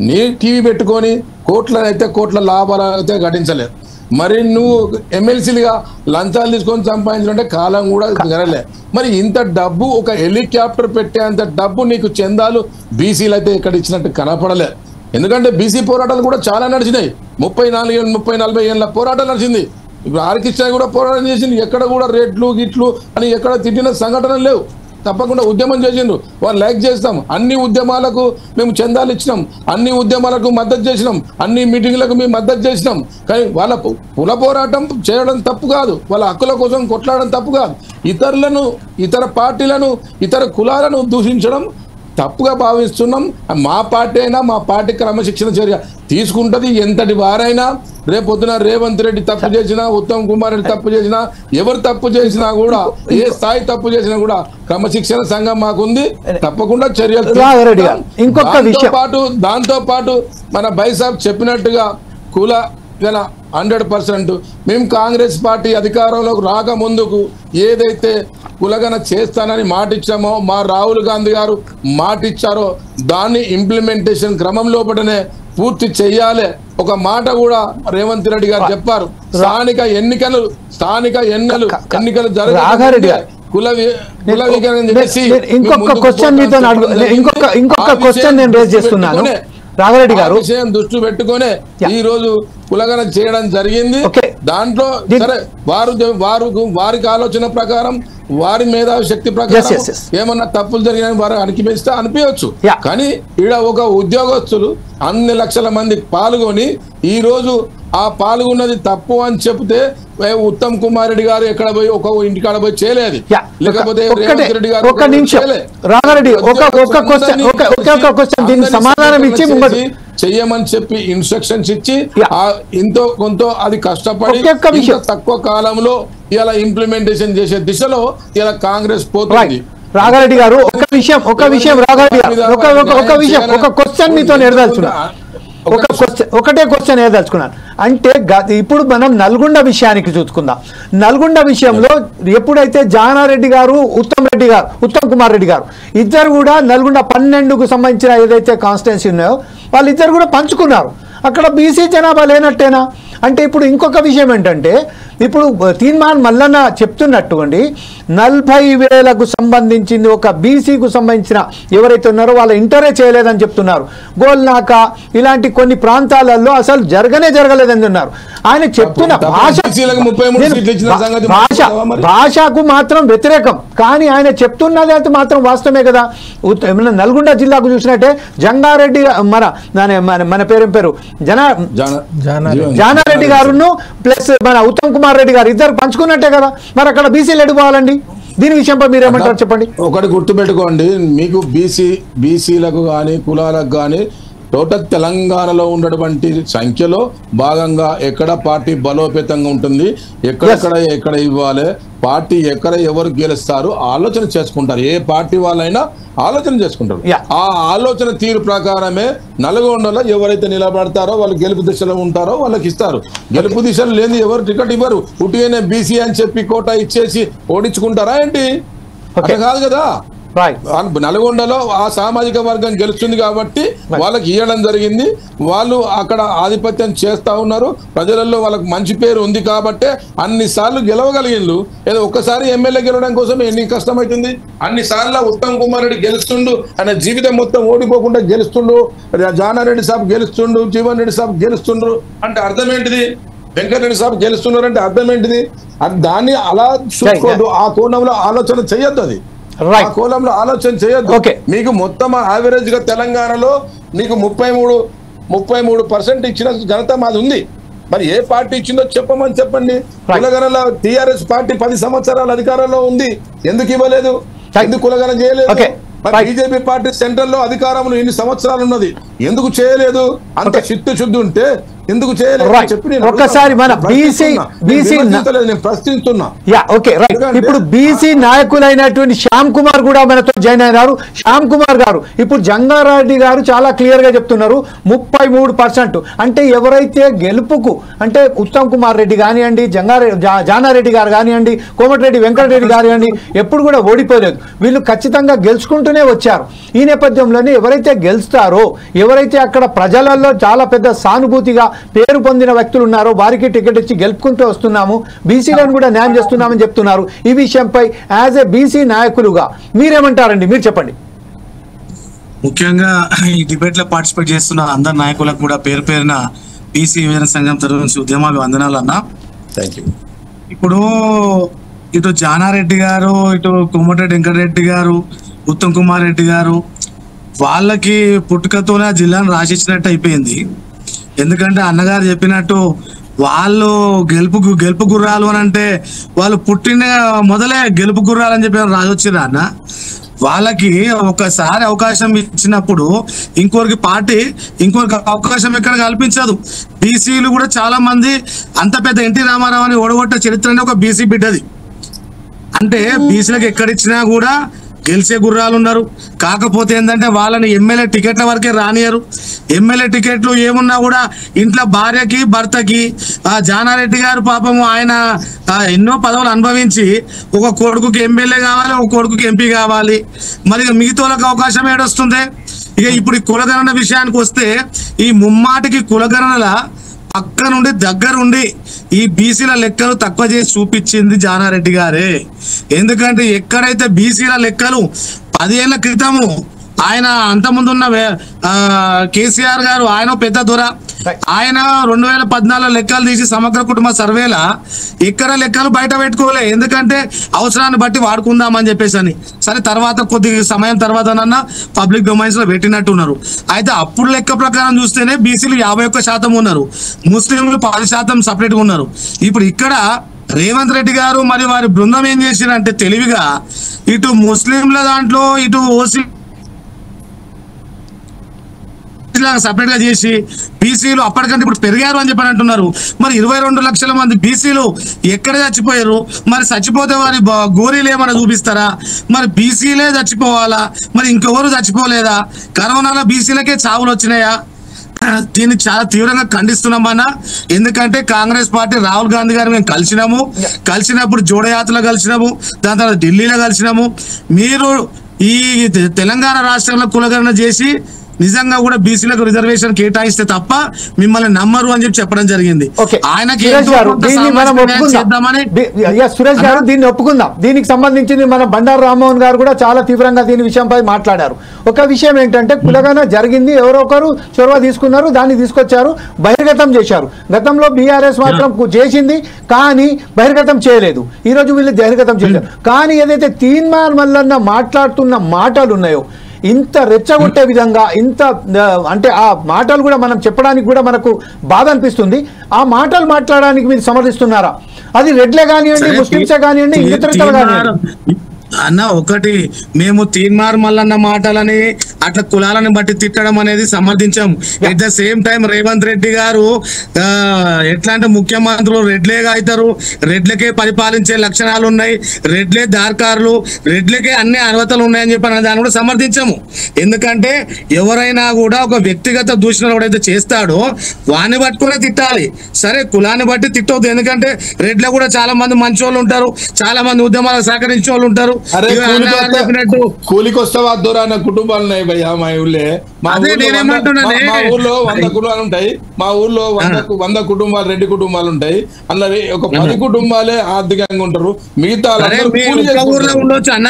నీ టీవీ పెట్టుకొని కోట్ల లాభాలు అయితే గడించలేదు. మరి నువ్వు ఎమ్మెల్సీలుగా లంచాలు తీసుకొని సంపాదించాలంటే కాలం కూడా జరగలే. మరి ఇంత డబ్బు ఒక హెలికాప్టర్ పెట్టేంత డబ్బు నీకు చందాలు బీసీలు అయితే ఇక్కడ ఇచ్చినట్టు కనపడలే. ఎందుకంటే బీసీ పోరాటాలు కూడా చాలా నడిచినాయి. 30-40 ఏళ్ళ పోరాటాలు నడిచింది. ఇప్పుడు ఆర్కిష్ణ కూడా పోరాటం చేసింది. ఎక్కడ కూడా రేట్లు గిట్లు అని ఎక్కడ తిట్టిన సంఘటనలు లేవు. తప్పకుండా ఉద్యమం చేసిండ్రు, వాళ్ళు లైక్ చేస్తాం. అన్ని ఉద్యమాలకు మేము చందాలు ఇచ్చినాం, అన్ని ఉద్యమాలకు మద్దతు చేసినాం, అన్ని మీటింగ్లకు మేము మద్దతు చేసినాం. కానీ వాళ్ళ కుల పోరాటం చేయడం తప్పు కాదు, వాళ్ళ హక్కుల కోసం కొట్లాడడం తప్పు కాదు. ఇతరులను, ఇతర పార్టీలను, ఇతర కులాలను దూషించడం తప్పుగా భావిస్తున్నాం. మా పార్టీ అయినా మా పార్టీ క్రమశిక్షణ చర్య తీసుకుంటది. ఎంతటి వారైనా రేపొద్దున రేవంత్ రెడ్డి తప్పు చేసినా, ఉత్తమ్ కుమార్ రెడ్డి తప్పు చేసినా, ఎవరు తప్పు చేసినా కూడా, ఏ స్థాయి తప్పు చేసినా కూడా క్రమశిక్షణ సంఘం మాకుంది. తప్పకుండా చర్యలు. దాంతో పాటు మన బైసాబ్ చెప్పినట్టుగా కుల 100% మేము కాంగ్రెస్ పార్టీ అధికారంలోకి రాక ముందుకు ఏదైతే కులగన చేస్తానని మాటిచ్చామో, మా రాహుల్ గాంధీ గారు మాటిచ్చారో దాన్ని ఇంప్లిమెంటేషన్ క్రమం లోపలనే పూర్తి చెయ్యాలి. ఒక మాట కూడా రేవంత్ రెడ్డి గారు చెప్పారు. స్థానిక ఎన్నికలు జరగాలి, కుల వికరణ చేసి ఇంకొక క్వశ్చన్ మీతో ఇంకొక క్వశ్చన్ నేను రేజ్ చేస్తున్నాను. రాఘారెడ్డి గారు విషయం దృష్టి పెట్టుకునే ఈ రోజు కులగన చేయడం జరిగింది. దాంట్లో సరే వారికి ఆలోచన ప్రకారం, వారి మేధావి శక్తి ప్రకారం ఏమన్నా తప్పులు జరిగినాయని వారు అనిపించవచ్చు. కానీ ఈడ ఒక ఉద్యోగస్తులు అన్ని లక్షల మంది పాల్గొని ఈ రోజు ఆ పాల్గొన్నది తప్పు అని చెప్తే ఉత్తమ్ కుమార్ రెడ్డి గారు ఎక్కడ పోయి ఒక ఇంటికాడ పోయి చేయలేదు, లేకపోతే రేవంత్ రెడ్డి గారు చెయ్యమని చెప్పి ఇన్స్ట్రక్షన్స్ ఇచ్చి ఇంతో కొంత అది కష్టపడి తక్కువ కాలంలో ఇలా ఇంప్లిమెంటేషన్ చేసే దిశలో ఇలా కాంగ్రెస్ పోతుంది. రాఘారెడ్డి గారు ఒక విషయం ఒక క్వశ్చన్ మీతో ఒకటే క్వశ్చన్ ఏదలుచుకున్నాను అంటే, ఇప్పుడు మనం నల్గొండ విషయానికి చూసుకుందాం. నల్గొండ విషయంలో ఎప్పుడైతే జానారెడ్డి గారు, ఉత్తమ్ కుమార్ రెడ్డి గారు ఇద్దరు కూడా నల్గొండ 12కు సంబంధించిన ఏదైతే కాన్స్టిట్యున్సీ ఉన్నాయో వాళ్ళిద్దరు కూడా పంచుకున్నారు. అక్కడ బీసీ జనాభా లేనట్టేనా అంటే? ఇప్పుడు ఇంకొక విషయం ఏంటంటే, ఇప్పుడు తీర్మాన్ మల్లన్న చెప్తున్నట్టుకోండి 40,000కు సంబంధించింది ఒక బీసీకు సంబంధించిన ఎవరైతే ఉన్నారో వాళ్ళ ఇంటరే చేయలేదని చెప్తున్నారు. గోల్నాక ఇలాంటి కొన్ని ప్రాంతాలలో అసలు జరగలేదని ఉన్నారు. ఆయన చెప్తున్న భాషకు మాత్రం వ్యతిరేకం, కానీ ఆయన చెప్తున్నది అయితే మాత్రం వాస్తవమే కదా. నల్గొండ జిల్లాకు చూసినట్టే జంగారెడ్డి మన పేరు జానారెడ్డి గారును ప్లస్ మన ఉత్తమ్ కుమార్ రెడ్డి గారు ఇద్దరు పంచుకున్నట్టే కదా. మరి అక్కడ బీసీలు ఎడుకోవాలండి. దీని విషయంపై మీరేమంటారు చెప్పండి. ఒకటి గుర్తుపెట్టుకోండి, మీకు బీసీలకు కానీ కులాలకు కానీ టోటల్ తెలంగాణలో ఉన్నటువంటి సంఖ్యలో భాగంగా ఎక్కడ పార్టీ బలోపేతంగా ఉంటుంది, ఎక్కడ ఇవ్వాలి, పార్టీ ఎక్కడ ఎవరు గెలుస్తారు ఆలోచన చేసుకుంటారు. ఏ పార్టీ వాళ్ళైనా ఆలోచన చేసుకుంటారు. ఆ ఆలోచన తీరు ప్రకారమే నల్గొండలో ఎవరైతే నిలబడతారో వాళ్ళు గెలుపు దిశలో ఉంటారో వాళ్ళకి ఇస్తారు. గెలుపు దిశలో లేని ఎవరు టికెట్ ఇవ్వరు. ఉట్టిగానే బీసీ అని చెప్పి కోటా ఇచ్చేసి ఓడించుకుంటారా ఏంటి? అట్లా కాదు కదా. నల్గొండలో ఆ సామాజిక వర్గం గెలుస్తుంది కాబట్టి వాళ్ళకి ఇవ్వడం జరిగింది. వాళ్ళు అక్కడ ఆధిపత్యం చేస్తా ఉన్నారు. ప్రజలలో వాళ్ళకి మంచి పేరు ఉంది కాబట్టి అన్నిసార్లు గెలవగలిగిండ్రు. ఏదో ఒక్కసారి ఎమ్మెల్యే గెలవడం కోసం ఎన్ని కష్టమవుతుంది. అన్నిసార్లు ఉత్తమ్ కుమార్ రెడ్డి గెలుస్తుండు, ఆయన జీవితం మొత్తం ఓడిపోకుండా గెలుస్తుండు, జానారెడ్డి సాబ్ గెలుస్తుండు, జీవన్ రెడ్డి సాబ్ గెలుస్తుండ్రు అంటే అర్థం ఏంటిది? వెంకటరెడ్డి సాబ్ గెలుస్తున్నారంటే అర్థం ఏంటిది? దాన్ని అలా చూసుకోవద్దు. ఆ కోణంలో ఆలోచన చేయొద్దు. అది కోణంలో ఆలోచన చేయొద్దు. మీకు మొత్తం యావరేజ్ గా తెలంగాణలో నీకు 33% ఇచ్చిన ఘనత మాది ఉంది. మరి ఏ పార్టీ ఇచ్చిందో చెప్పండి. కులగణలో టిఆర్ఎస్ పార్టీ 10 సంవత్సరాల అధికారంలో ఉంది, ఎందుకు ఇవ్వలేదు? ఎందుకు కులగణ చేయలేదు? బీజేపీ పార్టీ సెంట్రల్ లో అధికారంలో ఎన్ని సంవత్సరాలు ఉన్నది, ఎందుకు చేయలేదు? అంత చిత్తశుద్ధి ఉంటే ఎందుకు చేయలేదు చెప్పి ఒక్కసారి మన నేను ప్రశ్నిస్తున్నా. ఇప్పుడు బీసీ నాయకులైనటువంటి శ్యామ్ కుమార్ కూడా మనతో జాయిన్ అయినారు. శ్యామ్ కుమార్ గారు, ఇప్పుడు జంగారెడ్డి గారు చాలా క్లియర్ గా చెప్తున్నారు 33%. అంటే ఎవరైతే గెలుపుకు అంటే ఉత్తమ్ కుమార్ రెడ్డి కానివ్వండి, జానారెడ్డి గారు కానివ్వండి, కోమటిరెడ్డి వెంకటరెడ్డి కానివ్వండి, ఎప్పుడు కూడా ఓడిపోలేదు. వీళ్ళు ఖచ్చితంగా గెలుచుకుంటూనే వచ్చారు. ఈ నేపథ్యంలోనే ఎవరైతే గెలుస్తారో, ఎవరైతే అక్కడ ప్రజలలో చాలా పెద్ద సానుభూతిగా పేరు పొందిన వ్యక్తులు ఉన్నారో వారికి టికెట్ ఇచ్చి గెలుపుకుంటూ వస్తున్నాము, బీసీలను కూడా న్యాయం చేస్తున్నామని చెప్తున్నారు. ఈ విషయంపై యాజ్ ఎ బీసీ నాయకులుగా మీరేమంటారండి? మీరు చెప్పండి. ముఖ్యంగా ఈ డిబేట్ లో పార్టిసిపేట్ చేస్తున్న అందరు నాయకులకు కూడా పేరు పేరున బీసీ యువజన సంఘం తరఫు నుంచి ఉద్యమాభివందనాలు అన్న. ఇప్పుడు ఇటు జానారెడ్డి గారు, ఇటు కోమటిరెడ్డి వెంకటరెడ్డి గారు, ఉత్తమ్ కుమార్ రెడ్డి గారు వాళ్ళకి పుట్టుకతోనే ఆ జిల్లాను రాసిచ్చినట్టు అయిపోయింది. ఎందుకంటే అన్నగారు చెప్పినట్టు వాళ్ళు గెలుపు గుర్రాలు అని అంటే వాళ్ళు పుట్టిన మొదలే గెలుపు గుర్రాలు అని చెప్పి రాజొచ్చిరా అన్న. వాళ్ళకి ఒకసారి అవకాశం ఇచ్చినప్పుడు ఇంకొకరికి అవకాశం ఎక్కడ కల్పించదు. బీసీలు కూడా చాలా మంది అంత పెద్ద ఎన్టీ రామారావు అని ఓడగొట్ట చరిత్రనే ఒక బీసీ బిడ్డది. అంటే బీసీలకు ఎక్కడిచ్చినా కూడా గెలిచే గుర్రాలు ఉన్నారు. కాకపోతే ఏంటంటే వాళ్ళని ఎమ్మెల్యే టికెట్ల వరకే రానియరు. ఎమ్మెల్యే టికెట్లు ఏమున్నా కూడా ఇంట్లో భార్యకి భర్తకి జానారెడ్డి గారు పాపము ఆయన ఎన్నో పదవులు అనుభవించి ఒక కొడుకుకి ఎమ్మెల్యే కావాలి, ఒక కొడుకుకి ఎంపీ కావాలి. మరి మిగతాలకు అవకాశం ఏడొస్తుంది? ఇక ఇప్పుడు కులగణన విషయానికి వస్తే ఈ ముమ్మాటికి కులగణనల పక్క నుండి దగ్గరుండి ఈ బీసీల లెక్కలు తక్కువ చేసి చూపించింది జానారెడ్డి గారే. ఎందుకంటే ఎక్కడైతే బీసీల లెక్కలు 10 ఏళ్ల క్రితము ఆయన అంతకుముందున్న కేసీఆర్ గారు, ఆయన పెద్ద దొర, ఆయన 2014 లెక్కలు తీసి సమగ్ర కుటుంబ సర్వేల ఇక్కడ లెక్కలు బయట పెట్టుకోలే. ఎందుకంటే అవసరాన్ని బట్టి వాడుకుందామని చెప్పేసి అని. సరే తర్వాత కొద్ది సమయం తర్వాతనన్నా పబ్లిక్ డొమైన్స్ లో పెట్టినట్టున్నారు. అయితే అప్పుడు లెక్క ప్రకారం చూస్తేనే బీసీలు 51% ఉన్నారు, ముస్లింలు 10% సపరేట్ గా ఉన్నారు. ఇప్పుడు ఇక్కడ రేవంత్ రెడ్డి గారు మరి వారి బృందం ఏం చేశారంటే తెలివిగా ఇటు ముస్లింల దాంట్లో ఇటు ఓసీ సపరేట్ గా చేసి బీసీలు అప్పటికంటే ఇప్పుడు పెరిగారు అని చెప్పని అంటున్నారు. మరి 22 లక్షల మంది బీసీలు ఎక్కడ చచ్చిపోయారు? మరి చచ్చిపోతే వారి గోరీలు ఏమైనా చూపిస్తారా? మరి బీసీలే చచ్చిపోవాలా? మరి ఇంకెవరు చచ్చిపోలేదా? కరోనాలో బీసీలకే చావులు వచ్చినాయా? దీన్ని చాలా తీవ్రంగా ఖండిస్తున్నామన్నా. ఎందుకంటే కాంగ్రెస్ పార్టీ రాహుల్ గాంధీ గారు మేము కలిసినప్పుడు జోడయాత్రలో కలిసినాము, దాని తర్వాత ఢిల్లీలో కలిసినాము. మీరు ఈ తెలంగాణ రాష్ట్రంలో కులగణన చేసి నిజంగా కూడా బీసీలకు రిజర్వేషన్ కేటాయిస్తే తప్ప మిమ్మల్ని నమ్మరు అని చెప్పడం జరిగింది. ఆయనకి సురేష్ గారు దీన్ని ఒప్పుకుందాం. దీనికి సంబంధించింది మన బండారు రామ్మోహన్ గారు కూడా చాలా తీవ్రంగా దీని విషయంపై మాట్లాడారు. ఒక విషయం ఏంటంటే కులగణన జరిగింది, ఎవరో ఒకరు చొరవ తీసుకున్నారు, దాన్ని తీసుకొచ్చారు, బహిర్గతం చేశారు. గతంలో బీఆర్ఎస్ మాత్రం చేసింది కానీ బహిర్గతం చేయలేదు. ఈ రోజు వీళ్ళు బహిర్గతం చేశారు. కానీ ఏదైతే తీన్మార్ మల్లన్న మాట్లాడుతున్న మాటలు ఉన్నాయో ఇంత రెచ్చగొట్టే విధంగా ఇంత అంటే ఆ మాటలు కూడా మనం చెప్పడానికి కూడా మనకు బాధ అనిపిస్తుంది. ఆ మాటలు మాట్లాడడానికి మీరు సమర్థిస్తున్నారా? అది రెడ్లే కానివ్వండి, ముస్లింసే కానివ్వండి, ఇతరులు కానివ్వండి. అన్న ఒకటి, మేము తీన్మార్ మల్లన్న మాటలని అట్లా కులాలను బట్టి తిట్టడం అనేది సమర్థించాము. At the same time Revanth Reddy గారు ఎట్లా అంటే ముఖ్యమంత్రులు రెడ్లేగా అవుతారు, రెడ్లకే పరిపాలించే లక్షణాలు ఉన్నాయి, రెడ్లే దార్కారులు, రెడ్లకే అన్ని అర్హతలు ఉన్నాయని చెప్పి దాన్ని కూడా సమర్థించాము. ఎందుకంటే ఎవరైనా కూడా ఒక వ్యక్తిగత దూషణ ఎవడైతే చేస్తాడో వాడిని పట్టుకునే తిట్టాలి. సరే కులాన్ని బట్టి తిట్టవద్దు. ఎందుకంటే రెడ్లో కూడా చాలా మంది మంచి వాళ్ళు ఉంటారు, చాలా మంది ఉద్యమాలకు సహకరించే వాళ్ళు ఉంటారు. కూలికి వస్తావా దూరాన కుటుంబాలు ఉన్నాయి భయ్యా మా ఊళ్ళే. మా ఊర్లో 100 కుటుంబాలు ఉంటాయి. మా ఊర్లో 100 కుటుంబాలు రెడ్డి కుటుంబాలు ఉంటాయి. అందులో ఒక 10 కుటుంబాలే ఆర్థికంగా ఉంటారు, మిగతా ఊర్లో ఉండొచ్చు అన్న.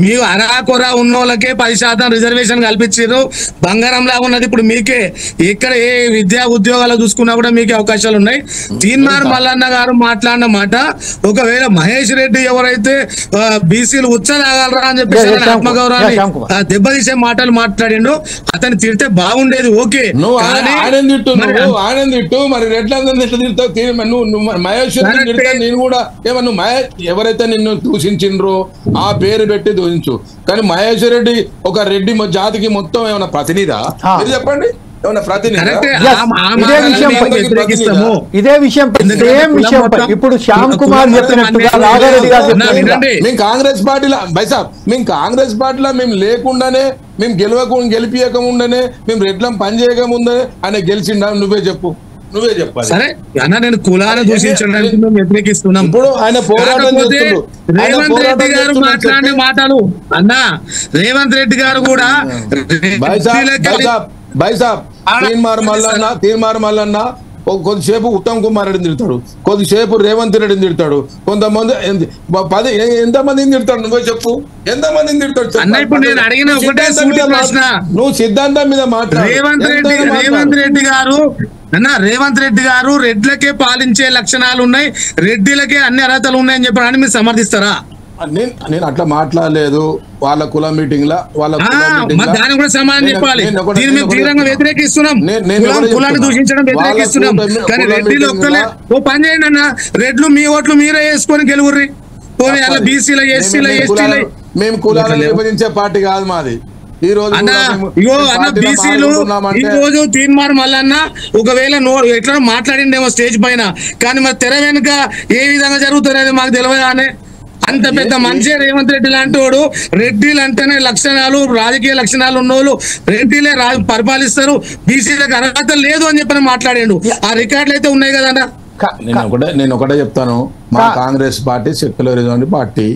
మీరు అరాకొర ఉన్న వాళ్ళకే 10% రిజర్వేషన్ కల్పించారు. బంగారం లాగా ఉన్నది ఇప్పుడు మీకే. ఇక్కడ ఏ విద్యా ఉద్యోగాలు చూసుకున్నా కూడా మీకే అవకాశాలు ఉన్నాయి. తీన్మార్ మల్లన్న గారు మాట్లాడిన మాట, ఒకవేళ మహేష్ రెడ్డి ఎవరైతే బీసీలు ఉచ్చరాగలరా అని చెప్పేసి ఆత్మగౌరవాన్ని దెబ్బతీసే మాటలు మాట్లాడిండు, అతని ఆయన తిడితే బాగుండేది, ఓకే. నువ్వు ఆయన తిట్టు మరి రెడ్లందరినీ ఎట్లా తిడతావు? నువ్వు మహేశ్వరిని తిడితే నేను కూడా ఏమన్నా ఎవరైతే నిన్ను దూషించిండ్రో ఆ పేరు పెట్టి దూషించు. కానీ మహేశ్వర్ రెడ్డి ఒక రెడ్డి జాతికి మొత్తం ఏమన్నా ప్రతినిధా? మీరు చెప్పండి, ఇదే విషయం సేమ్ విషయం ఇప్పుడు శ్యామ్ కుమార్ చెప్పినట్టుగా రాఘారెడ్డి గారు మేము కాంగ్రెస్ పార్టీలో బైసాబ్ మేము కాంగ్రెస్ పార్టీలో మేము లేకుండానే మేము గెలిపియకముండనే మేము రెడ్లం పని చేయకముందనే ఆయన గెలిచిండా? నువ్వే చెప్పాలి. సరే అన్న, నేను కులాన్ని దూషించడానికి మేము వ్యతిరేకిస్తున్నాం. ఇప్పుడు ఆయన పోరాటం రేవంత్ రెడ్డి గారు మాట్లాడే మాటలు అన్న, రేవంత్ రెడ్డి గారు కూడా బైసాబ్ తీర్మార్ మల్లన్న కొద్దిసేపు ఉత్తమ్ కుమార్ రెడ్డిని తిడతాడు, కొద్దిసేపు రేవంత్ రెడ్డిని తిడతాడు, కొంతమంది ఎంతమందిని తిడతాడు? నువ్వే చెప్పు, ఎంతమందిని తిడతాడు? ఇప్పుడు నేను అడిగిన ఒకటే ప్రశ్న, నువ్వు సిద్ధాంతం మీద మాట్లాడు. రేవంత్ రెడ్డి గారు రెడ్లకే పాలించే లక్షణాలు ఉన్నాయి, రెడ్డిలకే అన్ని అర్హతలు ఉన్నాయని చెప్పారని మీరు సమర్థిస్తారా? నేను అట్లా మాట్లాడలేదు. వాళ్ళ కుల మీటింగ్ లా దాన్ని కూడా సమాధానం చెప్పాలి. దీన్ని మేము తీవ్రంగా వ్యతిరేకిస్తున్నాం, కులాన్ని దూషించడం వ్యతిరేకిస్తున్నాం. కానీ రెడ్డిలు ఒక్కలే ఓ పని చేయండి అన్న, రెడ్లు మీ ఓట్లు మీరే వేసుకొని గెలుగుర్రి. పోనీ అలా బీసీల ఎస్సీల ఎస్టీల మేము కులాలను విభజించే పార్టీ కాదు మాది. ఈ రోజు బీసీలు ఈ రోజు తీర్మార్ మల్లన్న ఒకవేళ ఎట్లా మాట్లాడిండేమో స్టేజ్ పైన, కానీ మరి తెర వెనుక ఏ విధంగా జరుగుతున్నది మాకు తెలియదానే. అంత పెద్ద మనిషి రేవంత్ రెడ్డి లాంటి వాడు, రెడ్డిలు అంటేనే లక్షణాలు, రాజకీయ లక్షణాలు ఉన్నోళ్ళు రెడ్డిలే పరిపాలిస్తారు, బీసీలకు అర్హత లేదు అని చెప్పని మాట్లాడాడు. ఆ రికార్డులు అయితే ఉన్నాయి కదన్నా. నేను ఒకటే చెప్తాను, మా కాంగ్రెస్ పార్టీ సెక్యులరిజం పార్టీ.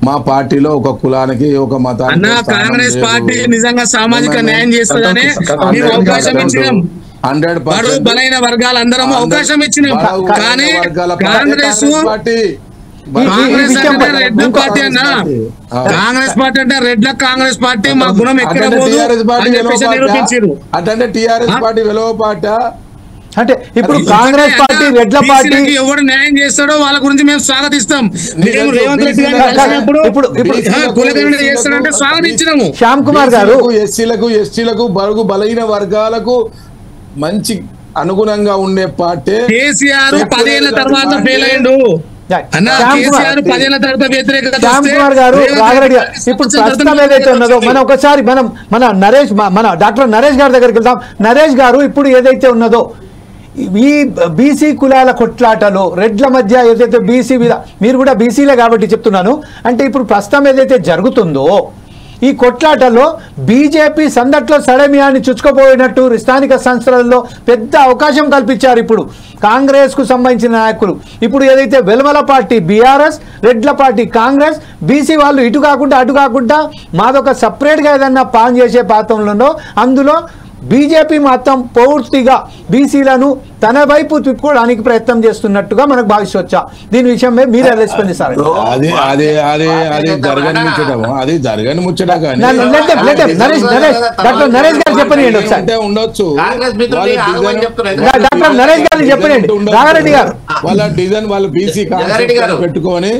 మా పార్టీలో ఒక కులానికి ఒక మతానికి కాంగ్రెస్ పార్టీ నిజంగా సామాజిక న్యాయం చేస్తుందనే మేము అవకాశం ఇచ్చినాం. 100% బలైన వర్గాలందరం అవకాశం ఇచ్చినాం. కానీ కాంగ్రెస్ రెడ్ల పార్టీ అన్నా, కాంగ్రెస్ పార్టీ అంటే రెడ్ల కాంగ్రెస్ పార్టీ మా గుణం ఎక్కడ నిరూపించారు. అంటే టీఆర్ఎస్ పార్టీ విలువ పార్టీ అంటే ఇప్పుడు కాంగ్రెస్ పార్టీ రెడ్ల పార్టీ ఎవరు న్యాయం చేస్తాడో వాళ్ళ గురించి మేము స్వాగతిస్తాం. రేవంత్ రెడ్డి గారు చేస్తాడంటే స్వాగతించినాము. శ్యామ్ కుమార్ గారు ఎస్సీలకు ఎస్టీలకు బరుగు బలహీన వర్గాలకు మంచి అనుగుణంగా ఉండే పార్టీ. కేసీఆర్ 10 ఏళ్ల తర్వాత ఫెయిల్ అయ్యిండు. ఇప్పుడు ప్రస్తుతం ఏదైతే ఉన్నదో మనం ఒకసారి మన డాక్టర్ నరేష్ గారి దగ్గరికి వెళ్దాం. నరేష్ గారు, ఇప్పుడు ఏదైతే ఉన్నదో ఈ బీసీ కులాల కొట్లాటలో రెడ్ల మధ్య ఏదైతే బీసీ మీద, మీరు కూడా బీసీలే కాబట్టి చెప్తున్నాను, అంటే ఇప్పుడు ప్రస్తుతం ఏదైతే జరుగుతుందో ఈ కొట్లాటలో బీజేపీ సందట్లో సడమియాన్ని చుచ్చుకుపోయినట్టు స్థానిక సంస్థలలో పెద్ద అవకాశం కల్పించారు ఇప్పుడు కాంగ్రెస్కు సంబంధించిన నాయకులు. ఇప్పుడు ఏదైతే వెలమల పార్టీ బీఆర్ఎస్, రెడ్ల పార్టీ కాంగ్రెస్, బీసీ వాళ్ళు ఇటు కాకుండా అటు కాకుండా మాదొక సపరేట్గా ఏదన్నా పాన్ చేసే పాత్రలోనో అందులో బీజేపీ మాత్రం పూర్తిగా బీసీలను తన వైపు తిప్పుకోవడానికి ప్రయత్నం చేస్తున్నట్టుగా మనకు భావించవచ్చా? దీని విషయమే మీరు ఎలా స్పందిస్తారు? జరగని ముచ్చట డాక్టర్ నరేష్ గారు చెప్పనియండి ఒకసారి. ఉండొచ్చు డాక్టర్ నరేష్ గారు చెప్పనియండి. రాఘారెడ్డి గారు వాళ్ళ డిజైన్ వాళ్ళు బీసీ పెట్టుకొని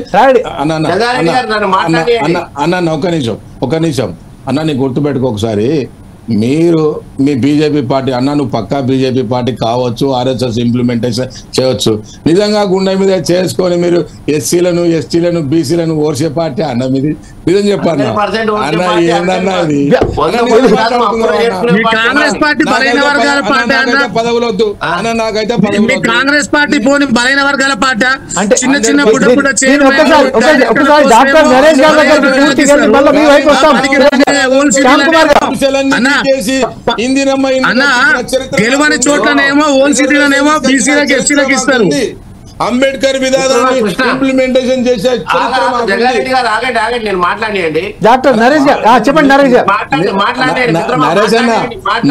అన్న ఒక నిమిషం అన్న, నీ గుర్తుపెట్టుకో ఒకసారి. మీరు మీ బీజేపీ పార్టీ అన్న, నువ్వు పక్కా బీజేపీ పార్టీ కావచ్చు, ఆర్ఎస్ఎస్ ఇంప్లిమెంటేషన్ చేయవచ్చు. నిజంగా గుండె మీద చేసుకొని మీరు ఎస్సీలను ఎస్టీలను బీసీలను ఓర్చే పార్టీ అన్న మీది? నిజం చెప్పన్నా అన్న, ఏందన్నా ఇది? పదవులు వద్దు అన్న, నాకైతే కాంగ్రెస్ పార్టీ పోనీ బలైన వర్గాల పార్టీ అంటే చిన్న చిన్న గెలువని చోట్లనేమో ఓన్ సిటీలనేమో బీసీలకు ఎస్సీలకు ఇస్తారు. అంబేద్కర్ విధానాన్ని ఇంప్లిమెంటేషన్ చేసే డాక్టర్ నరేష్ గారు చెప్పండి.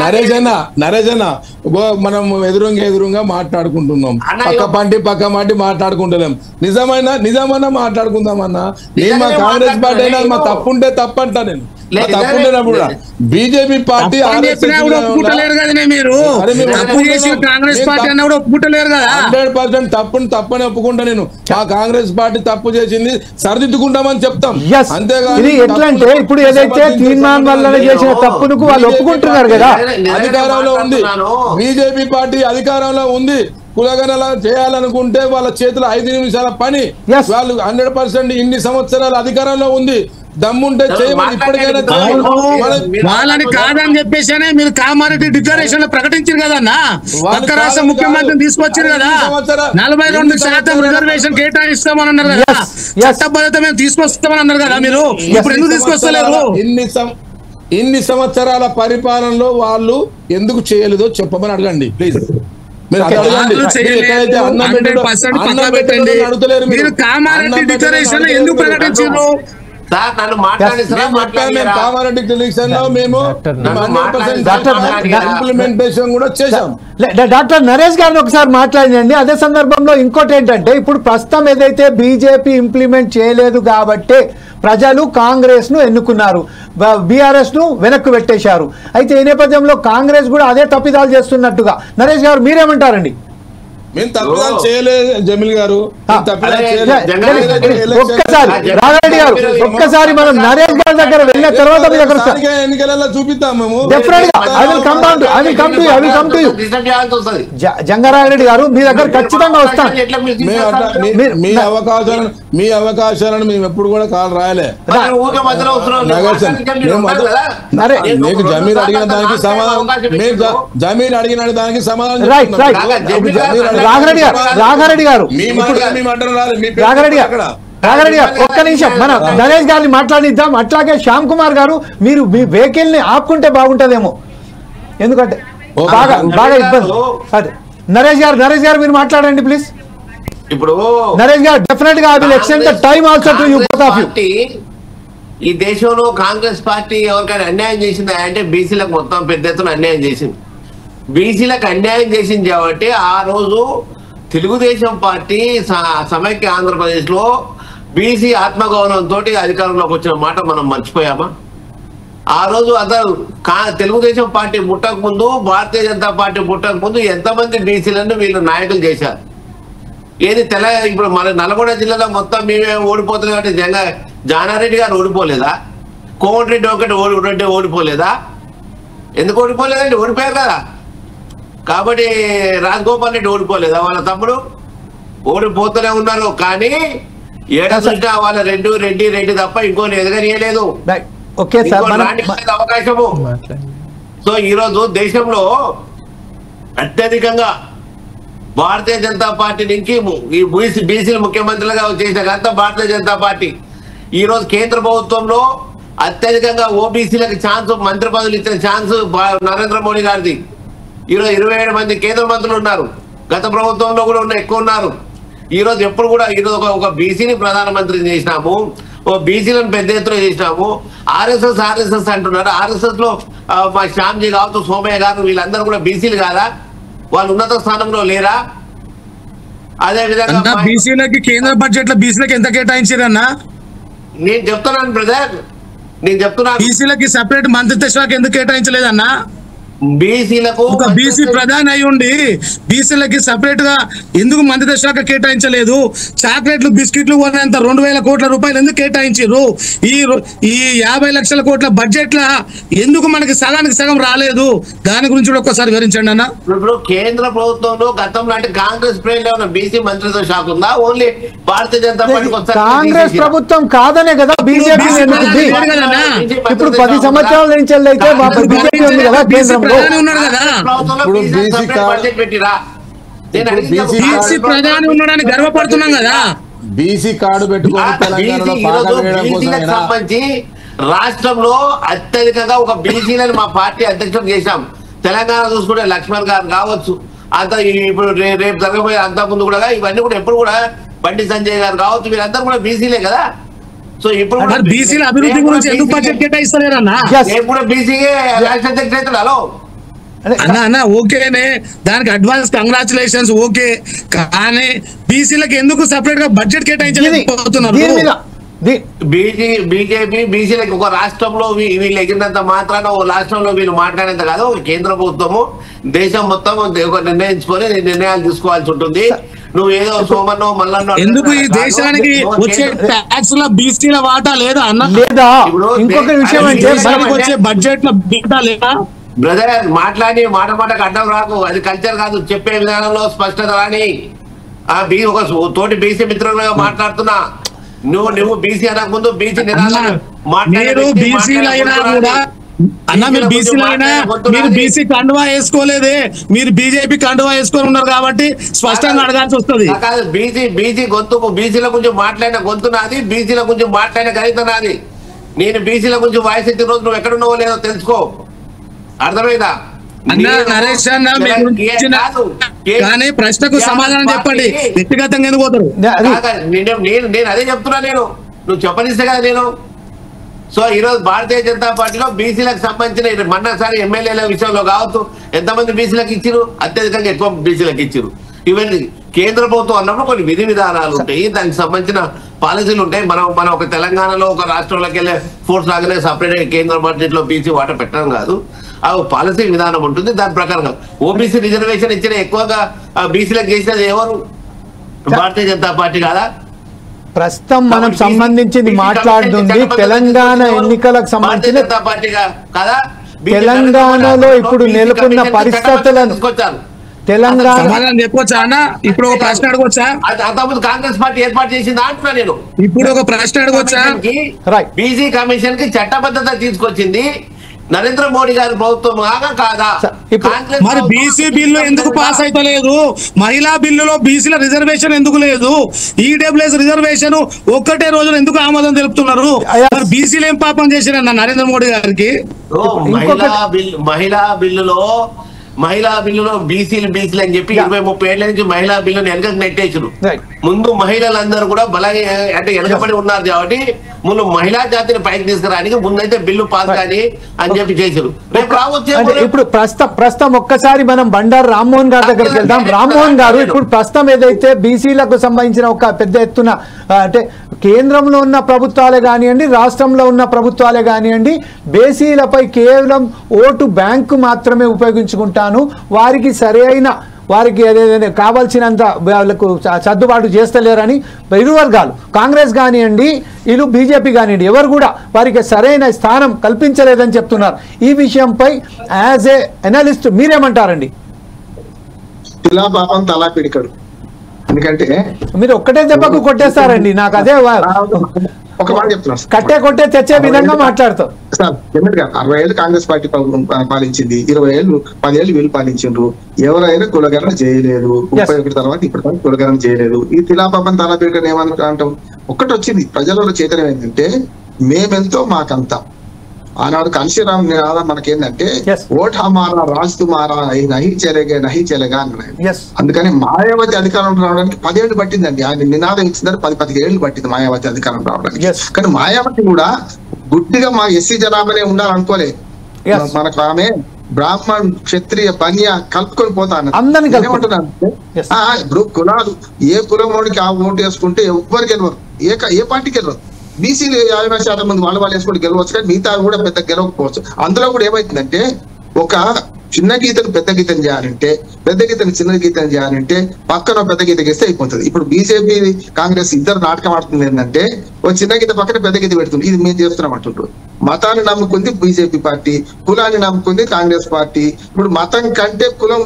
నరేష్ అన్న మనం ఎదురుగా మాట్లాడుకుంటున్నాం, పక్క పార్టీ మాట్లాడుకుంటలేం. నిజమైన మాట్లాడుకుందాం అన్న. నేను మా కాంగ్రెస్ పార్టీ అయినా మా తప్పుంటే తప్పంటా. తప్పు లేనప్పుడు బీజేపీ పార్టీ ఒప్పుకుంటలేరు కదా మీరు, తప్పు చేసి కాంగ్రెస్ పార్టీ అన్న కూడా ఒప్పుకుంటలేరు కదా. 100% తప్పని ఒప్పుకుంటా నేను. మా కాంగ్రెస్ పార్టీ తప్పు చేసింది, సరిదిద్దుకుంటామని చెప్తాం. అంతేగాని ఎట్లా అంటే ఇప్పుడు ఏదైతే తీర్మానం వల్ల చేసిన తప్పును వాళ్ళు ఒప్పుకుంటున్నారు కదా. అధికారంలో ఉంది బీజేపీ పార్టీ, అధికారంలో ఉంది. కులగణన చేయాలనుకుంటే వాళ్ళ చేతిలో 5 నిమిషాల పని. వాళ్ళు 100% ఇన్ని సంవత్సరాల అధికారంలో ఉంది. దమ్ముంటే చేయమని ఇప్పటికైనా వాళ్ళని కాదని చెప్పేసి మీరు కామారెడ్డి డిక్లరేషన్ లో ప్రకటించారు కదన్నా. పక్క రాష్ట్ర ముఖ్యమంత్రిని తీసుకొచ్చారు కదా, 42% రిజర్వేషన్ కేటాయిస్తామని అన్నారు కదా, చట్టబద్ధత మేము తీసుకొస్తామని అన్నారు కదా. మీరు ఇప్పుడు ఎందుకు తీసుకొస్తలేరు? ఇన్ని సంవత్సరాల పరిపాలనలో వాళ్ళు ఎందుకు చేయలేదో చెప్పమని అడగండి ప్లీజ్. మీరు కామారెడ్డి డిక్లరేషన్ ఎందుకు ప్రకటించారు? ఇంప్లిమెంటేషన్ కూడా చేశాం. డాక్టర్ నరేష్ గారిని ఒకసారి మాట్లాడండి. అదే సందర్భంలో ఇంకోటి ఏంటంటే ఇప్పుడు ప్రస్తుతం ఏదైతే బీజేపీ ఇంప్లిమెంట్ చేయలేదు కాబట్టి ప్రజలు కాంగ్రెస్ ను ఎన్నుకున్నారు, బీఆర్ఎస్ ను వెనక్కు పెట్టేశారు. అయితే ఈ నేపథ్యంలో కాంగ్రెస్ కూడా అదే తప్పిదాలు చేస్తున్నట్టుగా నరేష్ గారు మీరేమంటారండి? మేము తప్పిదాలు చేయలేదు జమీల్ గారు, ఒక్కసారి మనం నరేష్ గారి దగ్గర వెళ్ళిన తర్వాత ఎన్నికలలో చూపిస్తాం మేము. జంగారెడ్డి గారు మీ దగ్గర ఖచ్చితంగా వస్తాను. మీ అవకాశాలను మేము ఎప్పుడు కూడా కాల్ రాయలే. మీకు జమీర్ అడిగిన దానికి సమాధానం రాఘారెడ్డి గారు ఒక్క నిమిషం మనం నరేష్ గారిని మాట్లాడిద్దాం. అట్లాగే శ్యామ్ కుమార్ గారు మీరు మీ వెహికల్ ని ఆపుకుంటే బాగుంటదేమో, ఎందుకంటే బాగా ఇబ్బంది. అదే నరేష్ గారు మీరు మాట్లాడండి ప్లీజ్. ఇప్పుడు నరేష్ గారు డెఫినెట్ గా I will extend the time also to you both of you. ఈ దేశంలో కాంగ్రెస్ పార్టీ ఎవరికైనా అన్యాయం చేసిందా అంటే బీసీలకు మొత్తం పెద్ద ఎత్తున అన్యాయం చేసింది. బీసీలకు అన్యాయం చేసింది కాబట్టి ఆ రోజు తెలుగుదేశం పార్టీ సమైక్య ఆంధ్రప్రదేశ్ లో బీసీ ఆత్మగౌరవంతో అధికారంలోకి వచ్చిన మాట మనం మర్చిపోయామా? ఆ రోజు అసలు తెలుగుదేశం పార్టీ ముట్టక ముందు, భారతీయ జనతా పార్టీ ముట్టక ముందు ఎంతమంది బీసీలను వీళ్ళు నాయకులు చేశారు. ఏది ఇప్పుడు మన నల్గొండ జిల్లాలో మొత్తం మేమే ఓడిపోతున్నాం అంటే జానారెడ్డి గారు ఓడిపోలేదా? కోమటిరెడ్డి ఒకటి ఓడిపోలేదా? ఎందుకు ఓడిపోలేదండి? ఓడిపోయారు కదా. కాబట్టి రాజగోపాల్ రెడ్డి ఓడిపోలేదా? వాళ్ళ తమ్ముడు ఓడిపోతూనే ఉన్నారు. కానీ ఏడాది వాళ్ళ రెడ్డి తప్ప ఇంకోని ఎదగనియలేదు, అవకాశము. సో ఈరోజు దేశంలో అత్యధికంగా భారతీయ జనతా పార్టీ నుంచి ఈ బీసీలు ముఖ్యమంత్రులుగా చేసిన ఘనత భారతీయ జనతా పార్టీ. ఈ రోజు కేంద్ర ప్రభుత్వంలో అత్యధికంగా ఓబీసీలకు ఛాన్స్, మంత్రి పదవులు ఇచ్చిన ఛాన్స్ నరేంద్ర మోడీ గారిది. ఈరోజు 27 మంది కేంద్ర మంత్రులు ఉన్నారు. గత ప్రభుత్వంలో కూడా ఎక్కువ ఉన్నారు. ఈరోజు ఎప్పుడు కూడా ఈరోజు ఒక బీసీని ప్రధానమంత్రిని చేసినాము, ఓ బీసీలను పెద్ద ఎత్తున చేసినాము. ఆర్ఎస్ఎస్ అంటున్నారు. ఆర్ఎస్ఎస్ లో మా శ్యామ్జీ కావచ్చు, సోమయ్య గారు వీళ్ళందరూ కూడా బీసీలు కాదా? వాళ్ళు ఉన్నత స్థానంలో లేరా? అదే విధంగా బీసీలకి కేంద్ర బడ్జెట్ లో బీసీలకు ఎంత కేటాయించారన్నా? నేను చెప్తున్నాను బ్రదర్, బీసీలకి సెపరేట్ మంత్రిత్వ శాఖ ఎందుకు కేటాయించలేదన్నా? బీసీలకు ఒక బీసీ ప్రధాని అయి ఉండి బీసీలకి సెపరేట్ గా ఎందుకు మంత్రిత్వ శాఖ కేటాయించలేదు? చాక్లెట్లు బిస్కెట్లు కొనేంత 2000 కోట్ల రూపాయలు ఎందుకు కేటాయించారు? ఈ 50 లక్షల కోట్ల బడ్జెట్ లా ఎందుకు మనకి సగానికి సగం రాలేదు? దాని గురించి కూడా ఒక్కసారి వివరించండి అన్న. ఇప్పుడు కేంద్ర ప్రభుత్వంలో గతంలో అంటే కాంగ్రెస్ ప్రేమ బీసీ మంత్రిత్వ శాఖ ఉందా? ఓన్లీ భారతీయ జనతా పార్టీ కాంగ్రెస్ ప్రభుత్వం కాదనే కదా బీజేపీ. ఇప్పుడు 10 సంవత్సరాల నుంచి అయితే బీజేపీ ఉంది కదా కేంద్రంలో. బీసీ ప్రధాని ఉన్నాడని గర్వపడుతున్నాం కదా. బీసీ కార్డు పెట్టుకుని సంబంధించి రాష్ట్రంలో అత్యధికంగా ఒక బీసీలను మా పార్టీ అధ్యక్షుడు చేశాం. తెలంగాణ చూసుకుంటే లక్ష్మణ్ గారు కావచ్చు, అంత ఇప్పుడు రేపు జరగబోయే అంత ముందు కూడా ఇవన్నీ కూడా ఎప్పుడు కూడా బండి సంజయ్ గారు కావచ్చు, వీళ్ళందరూ కూడా బీసీలే కదా. సో ఇప్పుడు బీసీల అభివృద్ధి గురించి ఎందుకు బడ్జెట్ కేటాయిస్తలేరన్నా? ఇప్పుడు బీసీకే రాష్ట్ర అధ్యక్షుడు అవుతాడు. హలో అన్న ఓకేనే, దానికి అడ్వాన్స్ కంగ్రాచులేషన్స్ ఓకే. కానీ బీసీలకు ఎందుకు సెపరేట్ గా బడ్జెట్ కేటాయించలేకపోతున్నారు? బీజేపీ బీసీలకు ఒక రాష్ట్రంలో వీళ్ళు ఎగిరినంత మాత్రాన ఓ రాష్ట్రంలో వీళ్ళు మాట్లాడేంత కాదు. కేంద్ర ప్రభుత్వము దేశం మొత్తం ఒక నిర్ణయించుకొని నిర్ణయాలు తీసుకోవాల్సి ఉంటుంది. నువ్వు ఏదో సోమన్నో మల్లన్నో ఎందుకు ఈ దేశానికి వచ్చే ట్యాక్స్ లో బీసీల వాటా లేదా అన్న? లేదా ఇంకొక విషయం వచ్చే బడ్జెట్ లో వాటా లేదా? బ్రదర్ మాట్లాడి మాటకు అడ్డం రాకు. అది కల్చర్ కాదు. చెప్పే విధానంలో స్పష్టత రాని. ఒక తోటి బీసీ మిత్రులుగా మాట్లాడుతున్నా. నువ్వు బీసీ అనక ముందు బీసీ మీరు బీసీలైనా కూడా అన్న, మీరు బీసీలైనా మీరు బీసీ కండువా వేసుకోలేదే, మీరు బీజేపీ కండువా వేసుకొని ఉన్నారు కాబట్టి స్పష్టంగా అడగాల్సి వస్తుంది. బీసీ గొంతు బీసీల గురించి మాట్లాడిన గొంతు నాది, బీసీల గురించి మాట్లాడిన గణిత నాది. నేను బీసీల గురించి వాయిస్ ఎత్తిన రోజు నువ్వు ఎక్కడున్నావో లేదో తెలుసుకో. అర్థమైందా? నరేష్ అన్న, కానీ ప్రశ్నకు సమాధానం చెప్పండి. వ్యక్తిగతంగా ఎందుకు పోతారు? నేను అదే చెప్తున్నా. నువ్వు చెప్పనిస్తే కదా నేను. సో ఈ రోజు భారతీయ జనతా పార్టీలో బీసీలకు సంబంధించిన మొన్నసారి ఎమ్మెల్యేల విషయంలో కావచ్చు ఎంతమంది బీసీలకు ఇచ్చిరు? అత్యధికంగా ఎక్కువ బీసీలకు ఇచ్చిరు. ఇవన్నీ కేంద్ర ప్రభుత్వం అన్నప్పుడు కొన్ని విధి విధానాలు ఉంటాయి, దానికి సంబంధించిన పాలసీలు ఉంటాయి. మనం ఒక తెలంగాణలో ఒక రాష్ట్రంలోకి వెళ్ళే ఫోర్స్ లాగానే సపరేట్ కేంద్ర బడ్జెట్ లో బీసీ వాటా పెట్టడం కాదు. ఆ పాలసీ విధానం ఉంటుంది. దాని ప్రకారంగా ఓబీసీ రిజర్వేషన్ ఇచ్చిన ఎక్కువగా బీసీలకు చేసినది ఎవరు? భారతీయ జనతా పార్టీ కాదా? ప్రస్తుతం మనం సంబంధించింది మాట్లాడుతుంది తెలంగాణ ఎన్నికలకు సంబంధించిన తెలంగాణలో ఇప్పుడు నెలకొన్న పరిస్థితులను తెలంగాణ చెప్పొచ్చా అన్న? ఇప్పుడు ఒక ప్రశ్న అడగొచ్చా? కాంగ్రెస్ పార్టీ ఏర్పాటు చేసిందా అంటున్నా నేను. ఇప్పుడు ఒక ప్రశ్న అడగొచ్చా? బీసీ కమిషన్ కి చట్టబద్ధత తీసుకొచ్చింది నరేంద్ర మోడీ గారి ప్రభుత్వం కాదా? మరి బీసీ బిల్లు ఎందుకు పాస్ అయితలేదు? మహిళా బిల్లులో బీసీల రిజర్వేషన్ ఎందుకు లేదు? ఈడబ్ల్యూఎస్ రిజర్వేషన్ ఒక్కటే రోజున ఎందుకు ఆమోదం తెలుపుతున్నారు? మరి బీసీలు ఏం పాపం చేశారన్న నరేంద్ర మోడీ గారికి? మహిళా బిల్లులో బీసీలు అని చెప్పి 20-30 ఏళ్ల నుంచి మహిళా బిల్లుని వెనకకు నెట్టేసారు. ముందు మహిళలందరూ కూడా బలంగా అంటే వెనకబడి ఉన్నారు కాబట్టి ముందు మహిళా జాతిని పైకి తీసుకురానికి ముందైతే బిల్లు పాస్ కానీ అని చెప్పి చేశారు. ఇప్పుడు ప్రస్తుతం ఒక్కసారి మనం బండారు రామ్మోహన్ గారి దగ్గరికి వెళ్దాం. రామ్మోహన్ గారు, ఇప్పుడు ప్రస్తుతం ఏదైతే బీసీలకు సంబంధించిన ఒక పెద్ద ఎత్తున అంటే కేంద్రంలో ఉన్న ప్రభుత్వాలే కానివ్వండి, రాష్ట్రంలో ఉన్న ప్రభుత్వాలే కానివ్వండి, బీసీలపై కేవలం ఓటు బ్యాంకు మాత్రమే ఉపయోగించుకుంటాను, వారికి ఏదైనా కావాల్సినంత వాళ్ళకు సర్దుబాటు చేస్తలేరని ఇరు వర్గాలు, కాంగ్రెస్ కానివ్వండి ఇరు బీజేపీ కానివ్వండి, ఎవరు కూడా వారికి సరైన స్థానం కల్పించలేదని చెప్తున్నారు. ఈ విషయంపై యాజ్ ఏ అనలిస్ట్ మీరేమంటారండి? ఇలా పాపం తలా పిడికడు. ఎందుకంటే మీరు ఒక్కటే దెబ్బకు కొట్టేస్తారండి. నాకు అదే ఒక మాట చెప్తున్నారు, కొట్టే తెచ్చే విధంగా మాట్లాడతారు సార్. 60 ఏళ్ళు కాంగ్రెస్ పార్టీ పాలించింది, 10 ఏళ్ళు వీళ్ళు పాలించిండ్రు. ఎవరైనా కులగణన చేయలేదు. 31 తర్వాత ఇప్పుడు కులగణన చేయలేదు. ఈ తిలాపాపం తలాపీడికని ఏమన్నా అంటాం? ఒక్కటి వచ్చింది ప్రజలలో చైతన్యం ఏంటంటే మేమెంతో మాకంతా. ఆనాడు కాంశీరామ్ నినాదం మనకేందంటే ఓట్ హమారా రాజ్ తుమారా నహి చెలేగా అన్నాడు. అందుకని మాయావతి అధికారం రావడానికి 10 ఏళ్ళు పట్టిందండి. ఆయన నినాదం ఇచ్చిందని 10 ఏళ్ళు పట్టింది మాయావతి అధికారం రావడానికి. కానీ మాయావతి కూడా గుడ్డిగా మా ఎస్సీ జనాభానే ఉండాలనుకోలేదు. మనకు ఆమె బ్రాహ్మణ్ క్షత్రియ బనియ కలుపుకొని పోతా అన్నది. ఇప్పుడు కులాలు ఏ కులమోడికి ఆ ఓటు వేసుకుంటే ఎవ్వరు గెలవరు, ఏ పార్టీకి గెలవరు. బీసీలు 50% మంది వాళ్ళు వేసుకుంటే గెలవచ్చు, కానీ మిగతా కూడా పెద్ద గెలవకపోవచ్చు. అందులో కూడా ఏమైతుందంటే ఒక చిన్న గీతను పెద్ద గీతం చేయాలంటే, పెద్ద గీతను చిన్న గీతం చేయాలంటే పక్కన పెద్ద గీత గీస్తే అయిపోతుంది. ఇప్పుడు బీజేపీ కాంగ్రెస్ ఇద్దరు నాటకం ఆడుతుంది ఏంటంటే ఒక చిన్న గీత పక్కన పెద్ద గీత పెడుతుంది. ఇది మేము చేస్తున్నాం అంటుంటారు. మతాన్ని నమ్ముకుంది బీజేపీ పార్టీ, కులాన్ని నమ్ముకుంది కాంగ్రెస్ పార్టీ. ఇప్పుడు మతం కంటే కులం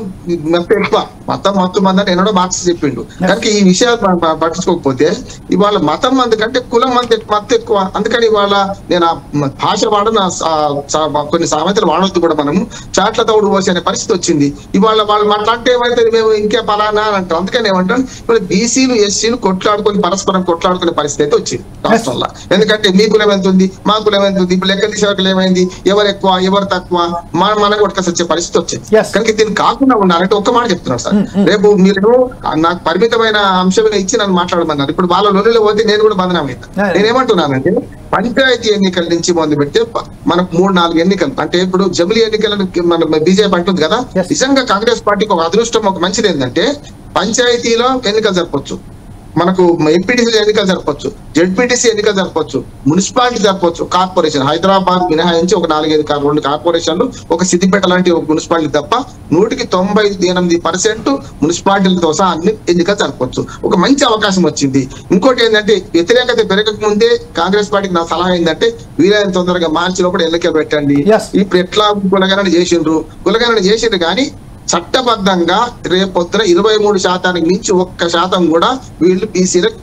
ఎక్కువ. మతం మందని ఎన్నడో మార్క్స్ చెప్పిండు. కనుక ఈ విషయాలు పట్టించుకోకపోతే ఇవాళ మతం మంది కంటే కులం మత ఎక్కువ. అందుకని ఇవాళ నేను ఆ భాష కొన్ని సామెతలు వాడొద్దు కూడా మనము చాట్ల తౌడు పోసి అనే పరిస్థితి వచ్చింది. ఇవాళ వాళ్ళు మాట్లాడితే ఏమైతే మేము ఇంకే పలానా అని అంటాం. అందుకని ఏమంటాం, ఇప్పుడు బీసీలు ఎస్సీలు పరస్పరం కొట్లాడుకునే పరిస్థితి అయితే వచ్చింది రాష్ట్రంలో. ఎందుకంటే మీ కులం ఎంత ఉంది, మా కులం ఎంత ఉంది, ఇప్పుడు లెక్క తీసేవాళ్ళు ఏమైంది, ఎవరు ఎక్కువ ఎవరు తక్కువ మనం కొట్టుకొచ్చి వచ్చే పరిస్థితి వచ్చింది. కనుక దీన్ని కాకుండా ఉండాలంటే ఒక్క మాట చెప్తున్నారు సార్. రేపు మీరు నాకు పరిమితమైన అంశం ఇచ్చి నన్ను మాట్లాడమన్నారు. ఇప్పుడు వాళ్ళ లొల్లిలో పోతే నేను కూడా బంధనమైనా. నేనేమంటున్నానంటే పంచాయతీ ఎన్నికల నుంచి మొదలు పెడితే మనకు 3-4 ఎన్నికలు అంటే ఇప్పుడు జమిలీ ఎన్నికలను మన బీజేపీ అంటుంది కదా. నిజంగా కాంగ్రెస్ పార్టీకి ఒక అదృష్టం, ఒక మంచిది ఏంటంటే పంచాయతీలో ఎన్నికలు జరపచ్చు, మనకు ఎంపీటీసీ ఎన్నికలు జరపచ్చు, జెడ్పీటీసీ ఎన్నికలు జరపచ్చు, మున్సిపాలిటీ జరపచ్చు, కార్పొరేషన్ హైదరాబాద్ మినహాయించి ఒక 4-5 కార్పొరేషన్లు, ఒక సిద్దిపేట లాంటి ఒక మున్సిపాలిటీ తప్ప 198% మున్సిపాలిటీలతో సహా అన్ని ఎన్నికలు జరపచ్చు. ఒక మంచి అవకాశం వచ్చింది. ఇంకోటి ఏంటంటే వ్యతిరేకత పెరగక ముందే కాంగ్రెస్ పార్టీకి నా సలహా ఏంటంటే వీలైన తొందరగా మార్చి లోపల ఎన్నికలు పెట్టండి. ఇప్పుడు ఎట్లా కులగణన చేసిండ్రు కానీ చట్టబద్ధంగా రేపొద్దున 23% మించి 1% కూడా వీళ్ళు బీసీలకు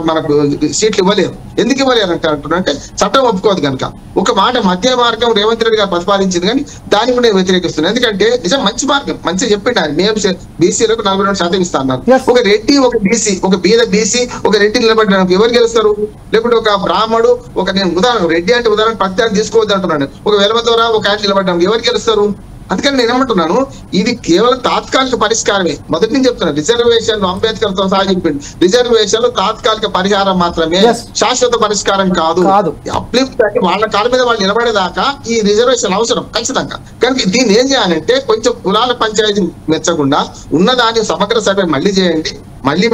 మనకు సీట్లు ఇవ్వలేరు. ఎందుకు ఇవ్వలేరు అంటే చట్టం ఒప్పుకోదు కనుక. ఒక మాట మధ్య మార్గం రేవంత్ రెడ్డి గారు ప్రతిపాదించింది కానీ దాన్ని కూడా నేను వ్యతిరేకిస్తున్నాను. ఎందుకంటే నిజం మంచి మార్గం, మంచిగా చెప్పిండు ఆయన. మేము బీసీలకు 42% ఇస్తా అన్నారు. ఒక రెడ్డి, ఒక బీసీ, ఒక బీద బీసీ, ఒక రెడ్డి నిలబడ్డానికి ఎవరు గెలుస్తారు? లేకుంటే ఒక బ్రాహ్మడు, నేను ఉదాహరణ రెడ్డి అంటే ఉదాహరణ ప్రత్యేకం తీసుకోవద్దు అంటున్నాను. ఒక వెలమ ద్వారా ఒక ఆయన నిలబడ్డానికి ఎవరు గెలుస్తారు? అందుకని నేను ఏమంటున్నాను, ఇది కేవలం తాత్కాలిక పరిష్కారమే. మొదటి నుంచి చెప్తున్నాను, రిజర్వేషన్లు అంబేద్కర్ తో సహా చెప్పింది, రిజర్వేషన్లు తాత్కాలిక పరిహారం మాత్రమే, శాశ్వత పరిష్కారం కాదు. అప్లిఫ్ట్ అంటే వాళ్ళ కాళ్ళ మీద వాళ్ళు నిలబడేదాకా ఈ రిజర్వేషన్ అవసరం ఖచ్చితంగా. కనుక దీన్ని ఏం చేయాలంటే కొంచెం కులాల పంచాయతీ మెచ్చకుండా ఉన్నదాన్ని సమగ్ర సర్వే మళ్ళీ చేయండి, మళ్ళీ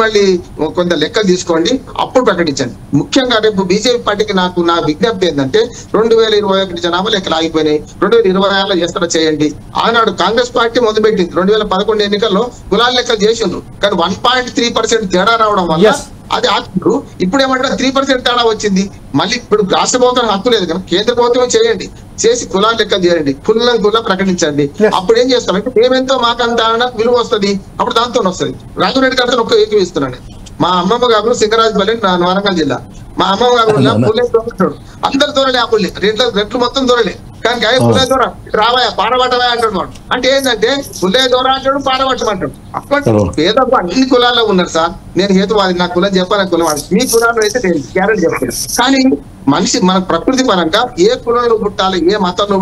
కొంత లెక్కలు తీసుకోండి, అప్పుడు ప్రకటించండి. ముఖ్యంగా రేపు బీజేపీ పార్టీకి నా విజ్ఞప్తి ఏంటంటే 2021 జనాభా లెక్కలు ఆగిపోయినాయి, 2026 చేస్తారో చేయండి. ఆనాడు కాంగ్రెస్ పార్టీ మొదలుపెట్టింది 2011 ఎన్నికల్లో కులాల లెక్కలు చేసిండ్రు, కానీ 1.3% తేడా రావడం వల్ల అది ఆత్మరు. ఇప్పుడు ఏమంటారు 3% తేడా వచ్చింది. మళ్ళీ ఇప్పుడు రాష్ట్ర ప్రభుత్వం హక్కు లేదు కానీ కేంద్ర ప్రభుత్వం చేయండి, చేసి కులాల లెక్కలు చేయండి, కుల ప్రకటించండి. అప్పుడు ఏం చేస్తామంటే మేమెంతో మాకంత విలువ వస్తుంది, అప్పుడు దాంతో వస్తుంది. రాఘవరెడ్డి గారితో ఒక్క ఏకీవిస్తున్నాను. మా అమ్మమ్మ గారు సింగరాజపల్లి, వరంగల్ జిల్లా. మా అమ్మమ్మ గారు పుల్లే దొరకడు, అందరు దొరలే. ఆ పుల్లి రెట్లు మొత్తం దొరలే. కానీ పుల్లే దొర రావాయా పాడబట్టవా అంటాడు. అంటే ఏంటంటే పుల్లే దొర అంటాడు, పాడబట్టమంటాడు. అప్పటి పేదకు అన్ని కులాల్లో ఉన్నారు సార్. నేను హేతువాది, నా కులం చెప్పాను, కులం వాడి. మీ కులాల్లో అయితే నేను గ్యారెంటీ చెప్తాను. కానీ మనిషి మన ప్రకృతి పరంగా ఏ కులంలో పుట్టాలి, ఏ మతంలో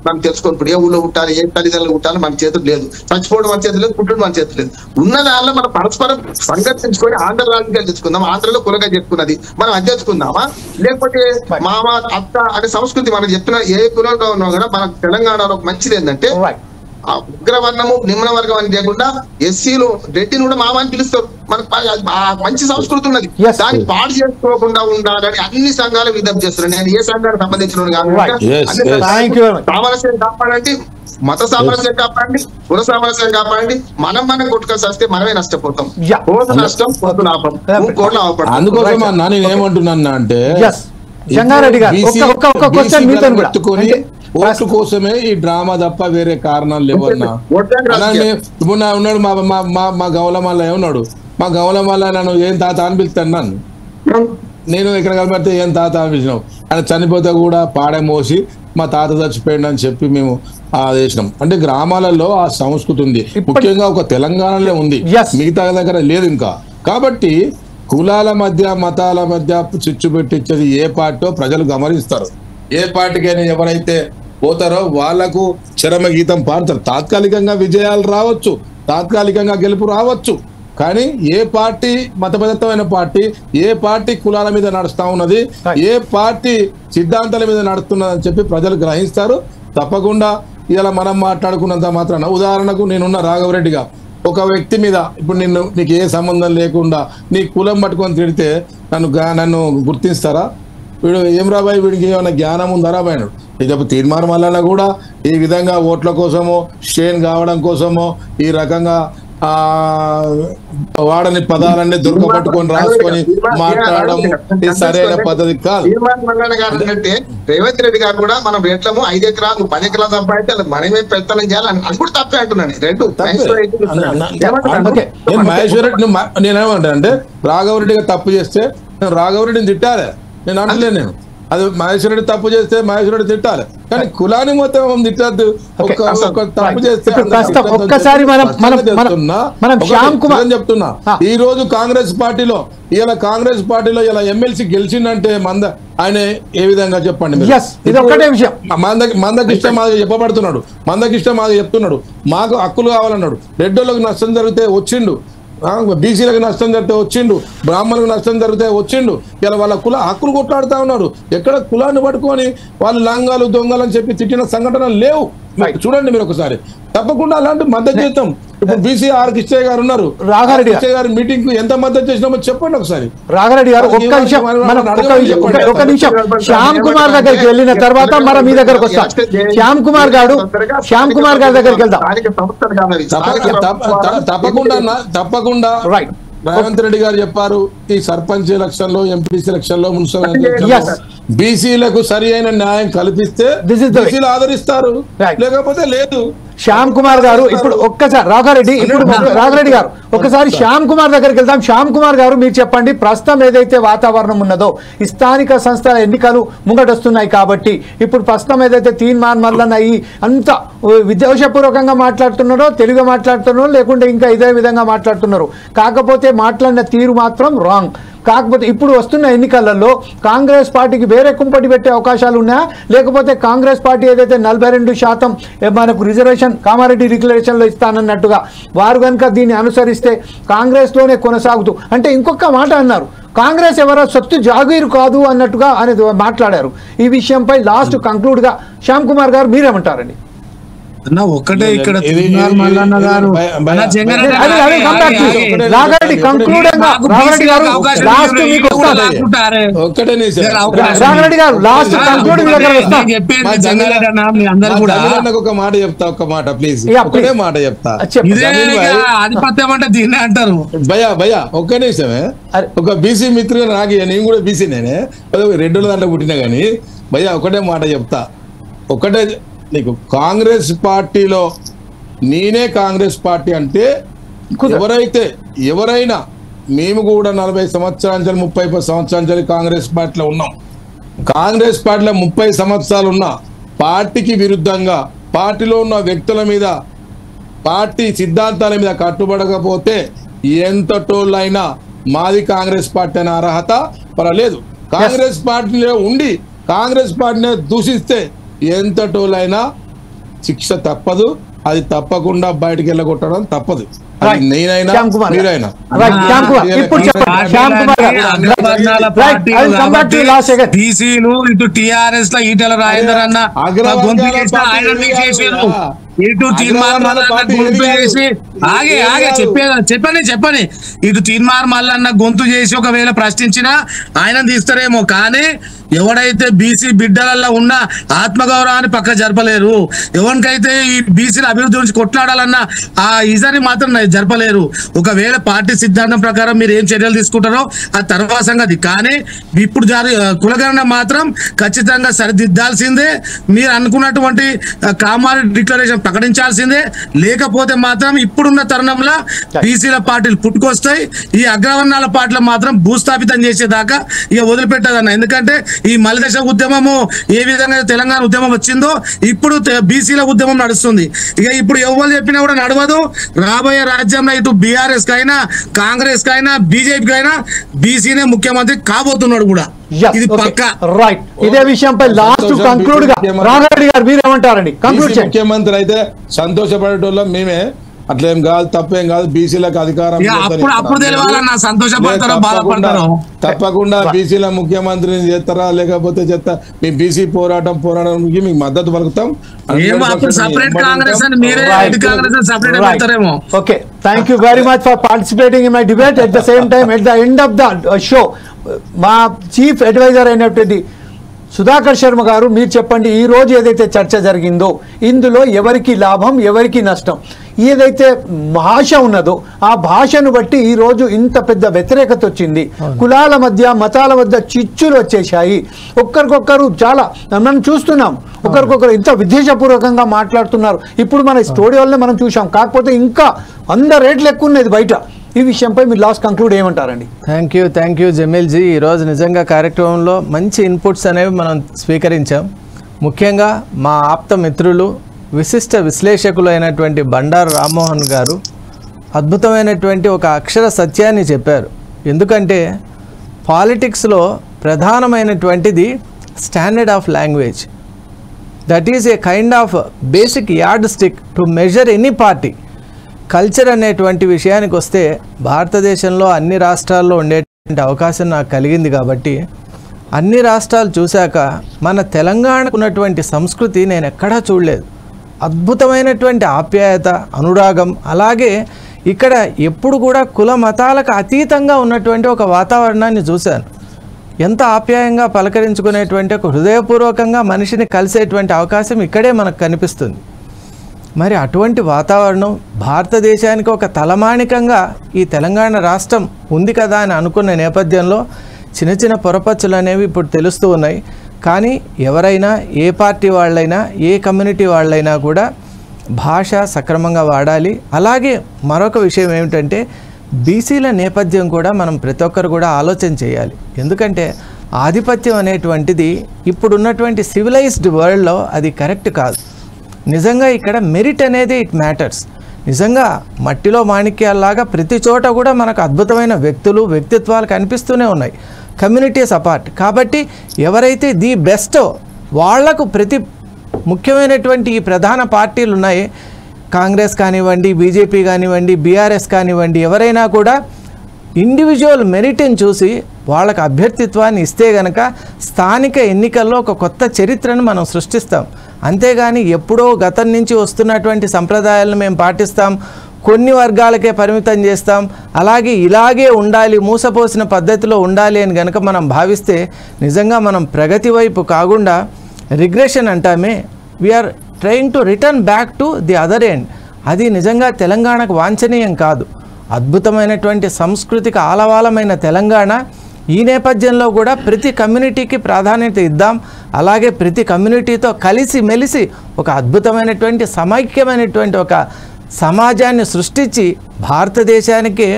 మనం తెలుసుకొని, ఇప్పుడు ఏ ఊళ్ళో పుట్టాలి, ఏ తల్లిదండ్రులు పుట్టాలి మన చేతులు లేదు. చచ్చిపోవడం మన చేతులు లేదు, పుట్టడం మన చేతులు లేదు. ఉన్న దానిలో మనం పరస్పరం సంఘర్షించుకొని ఆంధ్ర రాజకీయాలు తెచ్చుకుందాం. ఆంధ్రలో కులగా చెప్పుకున్నది మనం అది తెచ్చుకుందామా, లేకపోతే మామ అత్త అనే సంస్కృతి మనం చెప్తున్నా. ఏ కులంలో ఉన్నా కూడా మనకు తెలంగాణలో మంచిది ఏంటంటే ఉగ్రవర్ణము నిమ్న వర్గం అని లేకుండా ఎస్సీలు రెడ్డిని కూడా మామ అని పిలుస్తారు. మనకు మంచి సంస్కృతి ఉన్నది, దాన్ని పాడు చేసుకోకుండా ఉండాలని అన్ని సంఘాలు విజ్ఞప్తి చేస్తున్నాను. నేను ఏ సంఘానికి సంబంధించిన సామరస్యం కాపాడండి, మత సామరస్యం కాపాడండి, కుల సామరస్యం కాపాడండి. మనం కొట్టుకొని వస్తే మనమే నష్టపోతాం. నష్టం కోర్టు లాభం, కోర్టు లాభపడతాం. అందుకోసం నేను ఏమంటున్నా అంటే ఓట్ల కోసమే ఈ డ్రామా తప్ప వేరే కారణాలు లేవన్నా. ఇప్పుడు నా ఉన్నాడు మా గౌలమల్ల ఏమన్నాడు, మా గౌలమల్ల నన్ను ఏం తాత అని పిలుస్తాను. నేను ఇక్కడ కలబడితే ఏం తాత అనిపించినావు, ఆయన చనిపోతే కూడా పాడే మోసి మా తాత చచ్చిపోయింది అని చెప్పి మేము చేసినాం. అంటే గ్రామాలలో ఆ సంస్కృతి ఉంది, ముఖ్యంగా ఒక తెలంగాణలో ఉంది, మిగతా దగ్గర లేదు ఇంకా. కాబట్టి కులాల మధ్య మతాల మధ్య చిచ్చు పెట్టించేది ఏ పార్టీ ప్రజలు గమనిస్తారు. ఏ పార్టీకైనా ఎవరైతే పోతారో వాళ్లకు చరమ గీతం పాడతారు. తాత్కాలికంగా విజయాలు రావచ్చు, తాత్కాలికంగా గెలుపు రావచ్చు, కానీ ఏ పార్టీ మతపరమైన పార్టీ, ఏ పార్టీ కులాల మీద నడుస్తా ఉన్నది, ఏ పార్టీ సిద్ధాంతాల మీద నడుస్తున్నది అని చెప్పి ప్రజలు గ్రహిస్తారు. తప్పకుండా ఇలా మనం మాట్లాడుకున్నంత మాత్రాన, ఉదాహరణకు నేనున్న రాఘవరెడ్డిగా ఒక వ్యక్తి మీద ఇప్పుడు నీకు ఏ సంబంధం లేకుండా నీ కులం పట్టుకొని తిడితే నన్ను గుర్తిస్తారా? వీడు ఏం రాబాయి, వీడికి ఏమైనా జ్ఞానం ఉందా రాబాయను? ఇది తీర్మానం వల్ల కూడా ఈ విధంగా ఓట్ల కోసమో షేన్ కావడం కోసమో ఈ రకంగా వాడని పదాలన్నీ దొరకబట్టుకొని రాసుకొని మాట్లాడడం సరైన పద్ధతి కాదు. రేవంత్ రెడ్డి గారు కూడా మనం రేట్లము 5 ఎకరాలు 10 ఎకరాలు సంపాదించాలి, మనమే పెత్తనం చేయాలని అది కూడా తప్పే అంటున్నాను. మహేశ్వర రెడ్డి నేనేమంటా అంటే రాఘవరెడ్డిగా తప్పు చేస్తే నేను రాఘవరెడ్డిని తిట్టాలి, నేను అంటలేను. నేను అది మహేశ్వరుడు తప్పు చేస్తే మహేశ్వరుడు తిట్టాలి, కానీ కులాన్ని మొత్తం తిట్టద్దు. తప్పు చేస్తే చెప్తున్నా. ఈ రోజు కాంగ్రెస్ పార్టీలో ఇలా ఎమ్మెల్సీ గెలిచిందంటే ఆయన ఏ విధంగా చెప్పండి మందకిష్ట మాది చెప్పబడుతున్నాడు, మందకిష్ట మాది చెప్తున్నాడు, మాకు హక్కులు కావాలన్నాడు. రెడ్డోళ్ళకు నష్టం జరిగితే వచ్చిండు, బీసీలకు నష్టం జరిగితే వచ్చిండు, బ్రాహ్మణులకు నష్టం జరిగితే వచ్చిండు. ఇలా వాళ్ళ హక్కులు కొట్లాడుతూ ఉన్నారు. ఎక్కడ కులాన్ని పట్టుకొని వాళ్ళు లంగాలు దొంగలు అని చెప్పి తిట్టిన సంఘటనలు లేవు. చూడండి మీరు ఒకసారి. తప్పకుండా అలాంటి మద్దతు చేస్తాం. ఇప్పుడు బీసీ ఆర్ కిష్టయ్య గారు ఉన్నారు. రాఘారెడ్డి గారు. కిష్టయ్య గారి మీటింగ్ కు ఎంత మద్దతు చేసినామో చెప్పండి ఒకసారి. రాఘారెడ్డి గారు ఒక్క నిమిషం, ఒక్క నిమిషం. శ్యామ్ కుమార్ దగ్గరికి వెళ్ళిన తర్వాత మనం మీ దగ్గరకు వస్తాం. శ్యామ్ కుమార్ గారు దగ్గరికి వెళ్దాం. తప్పకుండా రైట్. రేవంత్ రెడ్డి గారు చెప్పారు, ఈ సర్పంచ్ ఎలక్షన్ లో, ఎంపీటీసీ ఎలక్షన్ లో, మున్సిపల్ బీసీలకు సరి అయిన న్యాయం కల్పిస్తే బీసీలు ఆదరిస్తారు, లేకపోతే లేదు. శ్యామ్ కుమార్ గారు ఇప్పుడు ఒక్కసారి రాఘారెడ్డి గారు ఒకసారి శ్యామ్ కుమార్ దగ్గరికి వెళ్దాం. శ్యామ్ కుమార్ గారు మీరు చెప్పండి, ప్రస్తుతం ఏదైతే వాతావరణం ఉన్నదో ఈ స్థానిక సంస్థల ఎన్నికలు ముంగటొస్తున్నాయి కాబట్టి ఇప్పుడు ప్రస్తుతం ఏదైతే తీర్మాన్ మల్లన్న ఈ అంత విద్వేషపూర్వకంగా మాట్లాడుతున్నారో, తెలుగు మాట్లాడుతున్నారో, లేకుంటే ఇంకా ఇదే విధంగా మాట్లాడుతున్నారు, కాకపోతే మాట్లాడిన తీరు మాత్రం రాంగ్. కాకపోతే ఇప్పుడు వస్తున్న ఎన్నికలలో కాంగ్రెస్ పార్టీకి వేరే కుంపటి పెట్టే అవకాశాలు ఉన్నాయా, లేకపోతే కాంగ్రెస్ పార్టీ ఏదైతే 42% మనకు రిజర్వేషన్ కామారెడ్డి డిక్లరేషన్లో ఇస్తానన్నట్టుగా వారు కనుక దీన్ని అనుసరిస్తే కాంగ్రెస్లోనే కొనసాగుతూ, అంటే ఇంకొక మాట అన్నారు, కాంగ్రెస్ ఎవరో సొత్తు జాగీరు కాదు అన్నట్టుగా అనేది మాట్లాడారు. ఈ విషయంపై లాస్ట్ కంక్లూడ్గా శ్యామ్ కుమార్ గారు మీరేమంటారండి? అన్న ఒక్కటే ఇక్కడ మల్లన్న గారు ఒక మాట చెప్తా, ఒక్క మాట ప్లీజ్, ఒకటే మాట చెప్తా. ఆధిపత్యం అంటే దీన్నే అంటారు. భయ్యా ఒక్క నిమిషమే, ఒక బీసీ మిత్రులు నాకు, నేను కూడా బీసీ, నేనే రెడ్డుల దాంట్లో పుట్టినా కానీ భయ్యా ఒకటే మాట చెప్తా. ఒకటే, నీకు కాంగ్రెస్ పార్టీలో నేనే కాంగ్రెస్ పార్టీ అంటే ఎవరైనా మేము కూడా 40 సంవత్సరాల నుంచి 30 సంవత్సరాల నుంచి కాంగ్రెస్ పార్టీలో ఉన్నాం. కాంగ్రెస్ పార్టీలో 30 సంవత్సరాలు ఉన్న పార్టీకి విరుద్ధంగా పార్టీలో ఉన్న వ్యక్తుల మీద, పార్టీ సిద్ధాంతాల మీద కట్టుబడకపోతే ఎంత టోళ్ళైనా మాది కాంగ్రెస్ పార్టీ అనే అర్హత పర్వాలేదు. కాంగ్రెస్ పార్టీలో ఉండి కాంగ్రెస్ పార్టీని దూషిస్తే ఎంత టోలైనా శిక్ష తప్పదు, అది తప్పకుండా బయటకు వెళ్ళగొట్టడం తప్పదు. నేనైనా మీరైనా. బీసీలు ఇటు టిఆర్ఎస్ లో ఈటెల రాజేందర్ అన్న ఇటు చెప్పని ఇటు తీర్మార్ మల్లన్న గొంతు చేసి ఒకవేళ ప్రశ్నించినా ఆయన తీస్తారేమో, కానీ ఎవడైతే బీసీ బిడ్డలలో ఉన్న ఆత్మగౌరవాన్ని పక్క జరపలేరు, ఎవరికైతే ఈ బీసీల అభివృద్ధి గురించి కొట్లాడాలన్న ఆ ఇజని మాత్రం జరపలేరు. ఒకవేళ పార్టీ సిద్ధాంతం ప్రకారం మీరు ఏం చర్యలు తీసుకుంటారో ఆ తర్వాత సంగతి, కానీ ఇప్పుడు కులగణన మాత్రం ఖచ్చితంగా సరిదిద్దాల్సిందే. మీరు అనుకున్నటువంటి కామారెడ్డి డిక్లరేషన్ ప్రకటించాల్సిందే, లేకపోతే మాత్రం ఇప్పుడున్న తరుణంలో బీసీల పార్టీలు పుట్టుకొస్తాయి. ఈ అగ్రవర్ణాల పార్టీలు మాత్రం భూస్థాపితం చేసేదాకా ఇక వదిలిపెట్టదన్న. ఎందుకంటే ఈ మలిదశ ఉద్యమము ఏ విధంగా తెలంగాణ ఉద్యమం వచ్చిందో ఇప్పుడు బీసీల ఉద్యమం నడుస్తుంది. ఇక ఇప్పుడు ఎవరు చెప్పినా కూడా నడవదు. రాబోయే రాజ్యంలో ఇటు బీఆర్ఎస్ కైనా కాంగ్రెస్ కైనా బీజేపీ కైనా బీసీనే ముఖ్యమంత్రి కాబోతున్నాడు కూడా, ఇది పక్కా. రైట్. ఇదే విషయంపై లాస్ట్ కంక్లూడ్ గా రాఘారెడ్డి గారు మీరేమంటారండి? ముఖ్యమంత్రి అయితే సంతోషపడేటోళ్ళం మేమే, అట్లేం కాదు, తప్పేం కాదు. బీసీలకు అధికారం తప్పకుండా బీసీల ముఖ్యమంత్రిని చేస్తారా, లేకపోతే చేస్తా మీ బీసీ పోరాటానికి మీకు మద్దతు పలుకుతాం. Okay, thank you very much for participating in my debate. At the same time at the end of the show మా చీఫ్ అడ్వైజర్ అయినటువంటి సుధాకర్ శర్మ గారు, మీరు చెప్పండి, ఈ రోజు ఏదైతే చర్చ జరిగిందో ఇందులో ఎవరికి లాభం ఎవరికి నష్టం? ఏదైతే భాష ఉన్నదో ఆ భాషను బట్టి ఈ రోజు ఇంత పెద్ద వ్యతిరేకత వచ్చింది. కులాల మధ్య మతాల మధ్య చిచ్చులు వచ్చేసాయి. ఒక్కరికొక్కరు చాలా మనం చూస్తున్నాం, ఒకరికొకరు ఇంత విద్వేషపూర్వకంగా మాట్లాడుతున్నారు. ఇప్పుడు మన స్టూడియోలోనే మనం చూసాం, కాకపోతే ఇంకా 100 రేట్లు ఎక్కువ ఉన్నది బయట. ఈ విషయంపై మీరు లాస్ట్ కంక్లూడ్ ఏమంటారండి? Thank you Jameel ji. ఈరోజు నిజంగా కార్యక్రమంలో మంచి ఇన్పుట్స్ అనేవి మనం స్వీకరించాం. ముఖ్యంగా మా ఆప్త మిత్రులు విశిష్ట విశ్లేషకులు అయినటువంటి బండారు రామ్మోహన్ గారు అద్భుతమైనటువంటి ఒక అక్షర సత్యాన్ని చెప్పారు. ఎందుకంటే పాలిటిక్స్లో ప్రధానమైనటువంటిది standard of language. That is a kind of basic yardstick to measure any party. Culture అనేటువంటి విషయానికి వస్తే భారతదేశంలో అన్ని రాష్ట్రాల్లో ఉండేటువంటి అవకాశం నాకు కలిగింది కాబట్టి అన్ని రాష్ట్రాలు చూశాక మన తెలంగాణకు ఉన్నటువంటి సంస్కృతి నేను ఎక్కడా చూడలేదు. అద్భుతమైనటువంటి ఆప్యాయత, అనురాగం, అలాగే ఇక్కడ ఎప్పుడు కూడా కుల మతాలకు అతీతంగా ఉన్నటువంటి ఒక వాతావరణాన్ని చూశాను. ఎంత ఆప్యాయంగా పలకరించుకునేటువంటి ఒక హృదయపూర్వకంగా మనిషిని కలిసేటువంటి అవకాశం ఇక్కడే మనకు కనిపిస్తుంది. మరి అటువంటి వాతావరణం భారతదేశానికి ఒక తలమానికంగా ఈ తెలంగాణ రాష్ట్రం ఉంది కదా అని అనుకున్న నేపథ్యంలో చిన్న చిన్న పొరపచ్చులు అనేవి ఇప్పుడు తెలుస్తూ ఉన్నాయి. కానీ ఎవరైనా, ఏ పార్టీ వాళ్ళైనా, ఏ కమ్యూనిటీ వాళ్ళైనా కూడా భాష సక్రమంగా వాడాలి. అలాగే మరొక విషయం ఏమిటంటే బీసీల నేపథ్యం కూడా మనం ప్రతి ఒక్కరు కూడా ఆలోచన చేయాలి. ఎందుకంటే ఆధిపత్యం అనేటువంటిది ఇప్పుడున్నటువంటి సివిలైజ్డ్ వరల్డ్లో అది కరెక్ట్ కాదు. నిజంగా ఇక్కడ మెరిట్ అనేది ఇట్ మ్యాటర్స్. నిజంగా మట్టిలో మాణిక్యాల్లాగా ప్రతి చోట కూడా మనకు అద్భుతమైన వ్యక్తులు, వ్యక్తిత్వాలు కనిపిస్తూనే ఉన్నాయి, కమ్యూనిటీస్ అపార్ట్. కాబట్టి ఎవరైతే ది బెస్టో వాళ్లకు ప్రతి ముఖ్యమైనటువంటి ఈ ప్రధాన పార్టీలు ఉన్నాయి, కాంగ్రెస్ కానివ్వండి, బీజేపీ కానివ్వండి, బీఆర్ఎస్ కానివ్వండి, ఎవరైనా కూడా ఇండివిజువల్ మెరిట్ని చూసి వాళ్ళకు అభ్యర్థిత్వాన్ని ఇస్తే గనక స్థానిక ఎన్నికల్లో ఒక కొత్త చరిత్రను మనం సృష్టిస్తాం. అంతేగాని ఎప్పుడో గతం నుంచి వస్తున్నటువంటి సంప్రదాయాలను మేము పాటిస్తాం, కొన్ని వర్గాలకే పరిమితం చేస్తాం, అలాగే ఇలాగే ఉండాలి, మూసపోసిన పద్ధతిలో ఉండాలి అని గనక మనం భావిస్తే నిజంగా మనం ప్రగతి వైపు కాకుండా రిగ్రెషన్ అంటామే, we're trying to return back to the other end. అది నిజంగా తెలంగాణకు వాంఛనీయం కాదు. అద్భుతమైనటువంటి సాంస్కృతిక ఆలవాలమైన తెలంగాణ. ఈ నేపథ్యంలో కూడా ప్రతి కమ్యూనిటీకి ప్రాధాన్యత ఇద్దాం. అలాగే ప్రతి కమ్యూనిటీతో కలిసి మెలిసి ఒక అద్భుతమైనటువంటి సమైక్యమైనటువంటి ఒక సమాజాన్ని సృష్టించి భారతదేశానికి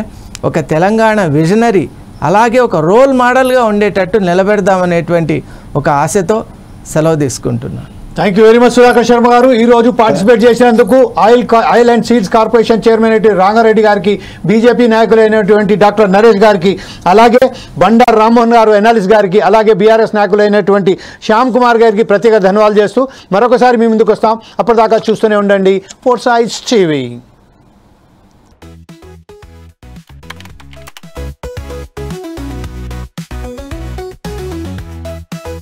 ఒక తెలంగాణ విజనరీ, అలాగే ఒక రోల్ మోడల్గా ఉండేటట్టు నిలబెడదామనేటువంటి ఒక ఆశతో సెలవు తీసుకుంటున్నాను. Thank you very much Sudhakar Sharma గారు. ఈ రోజు పార్టిసిపేట్ చేసినందుకు oil and seeds corporation chairman Ramgareddy గారికి, బీజేపీ నాయకులైనటువంటి డాక్టర్ నరేష్ గారికి, అలాగే బండారు రామ్మోహన్ గారు ఎనాలిస్ట్ గారికి, అలాగే బీఆర్ఎస్ నాయకులైనటువంటి శ్యామ్ కుమార్ గారికి ప్రత్యేక ధన్యవాదాలు చేస్తూ మరొకసారి మీ ముందుకు వస్తాం. అప్పటిదాకా చూస్తూనే ఉండండి ఫోర్సైట్స్ టీవీ.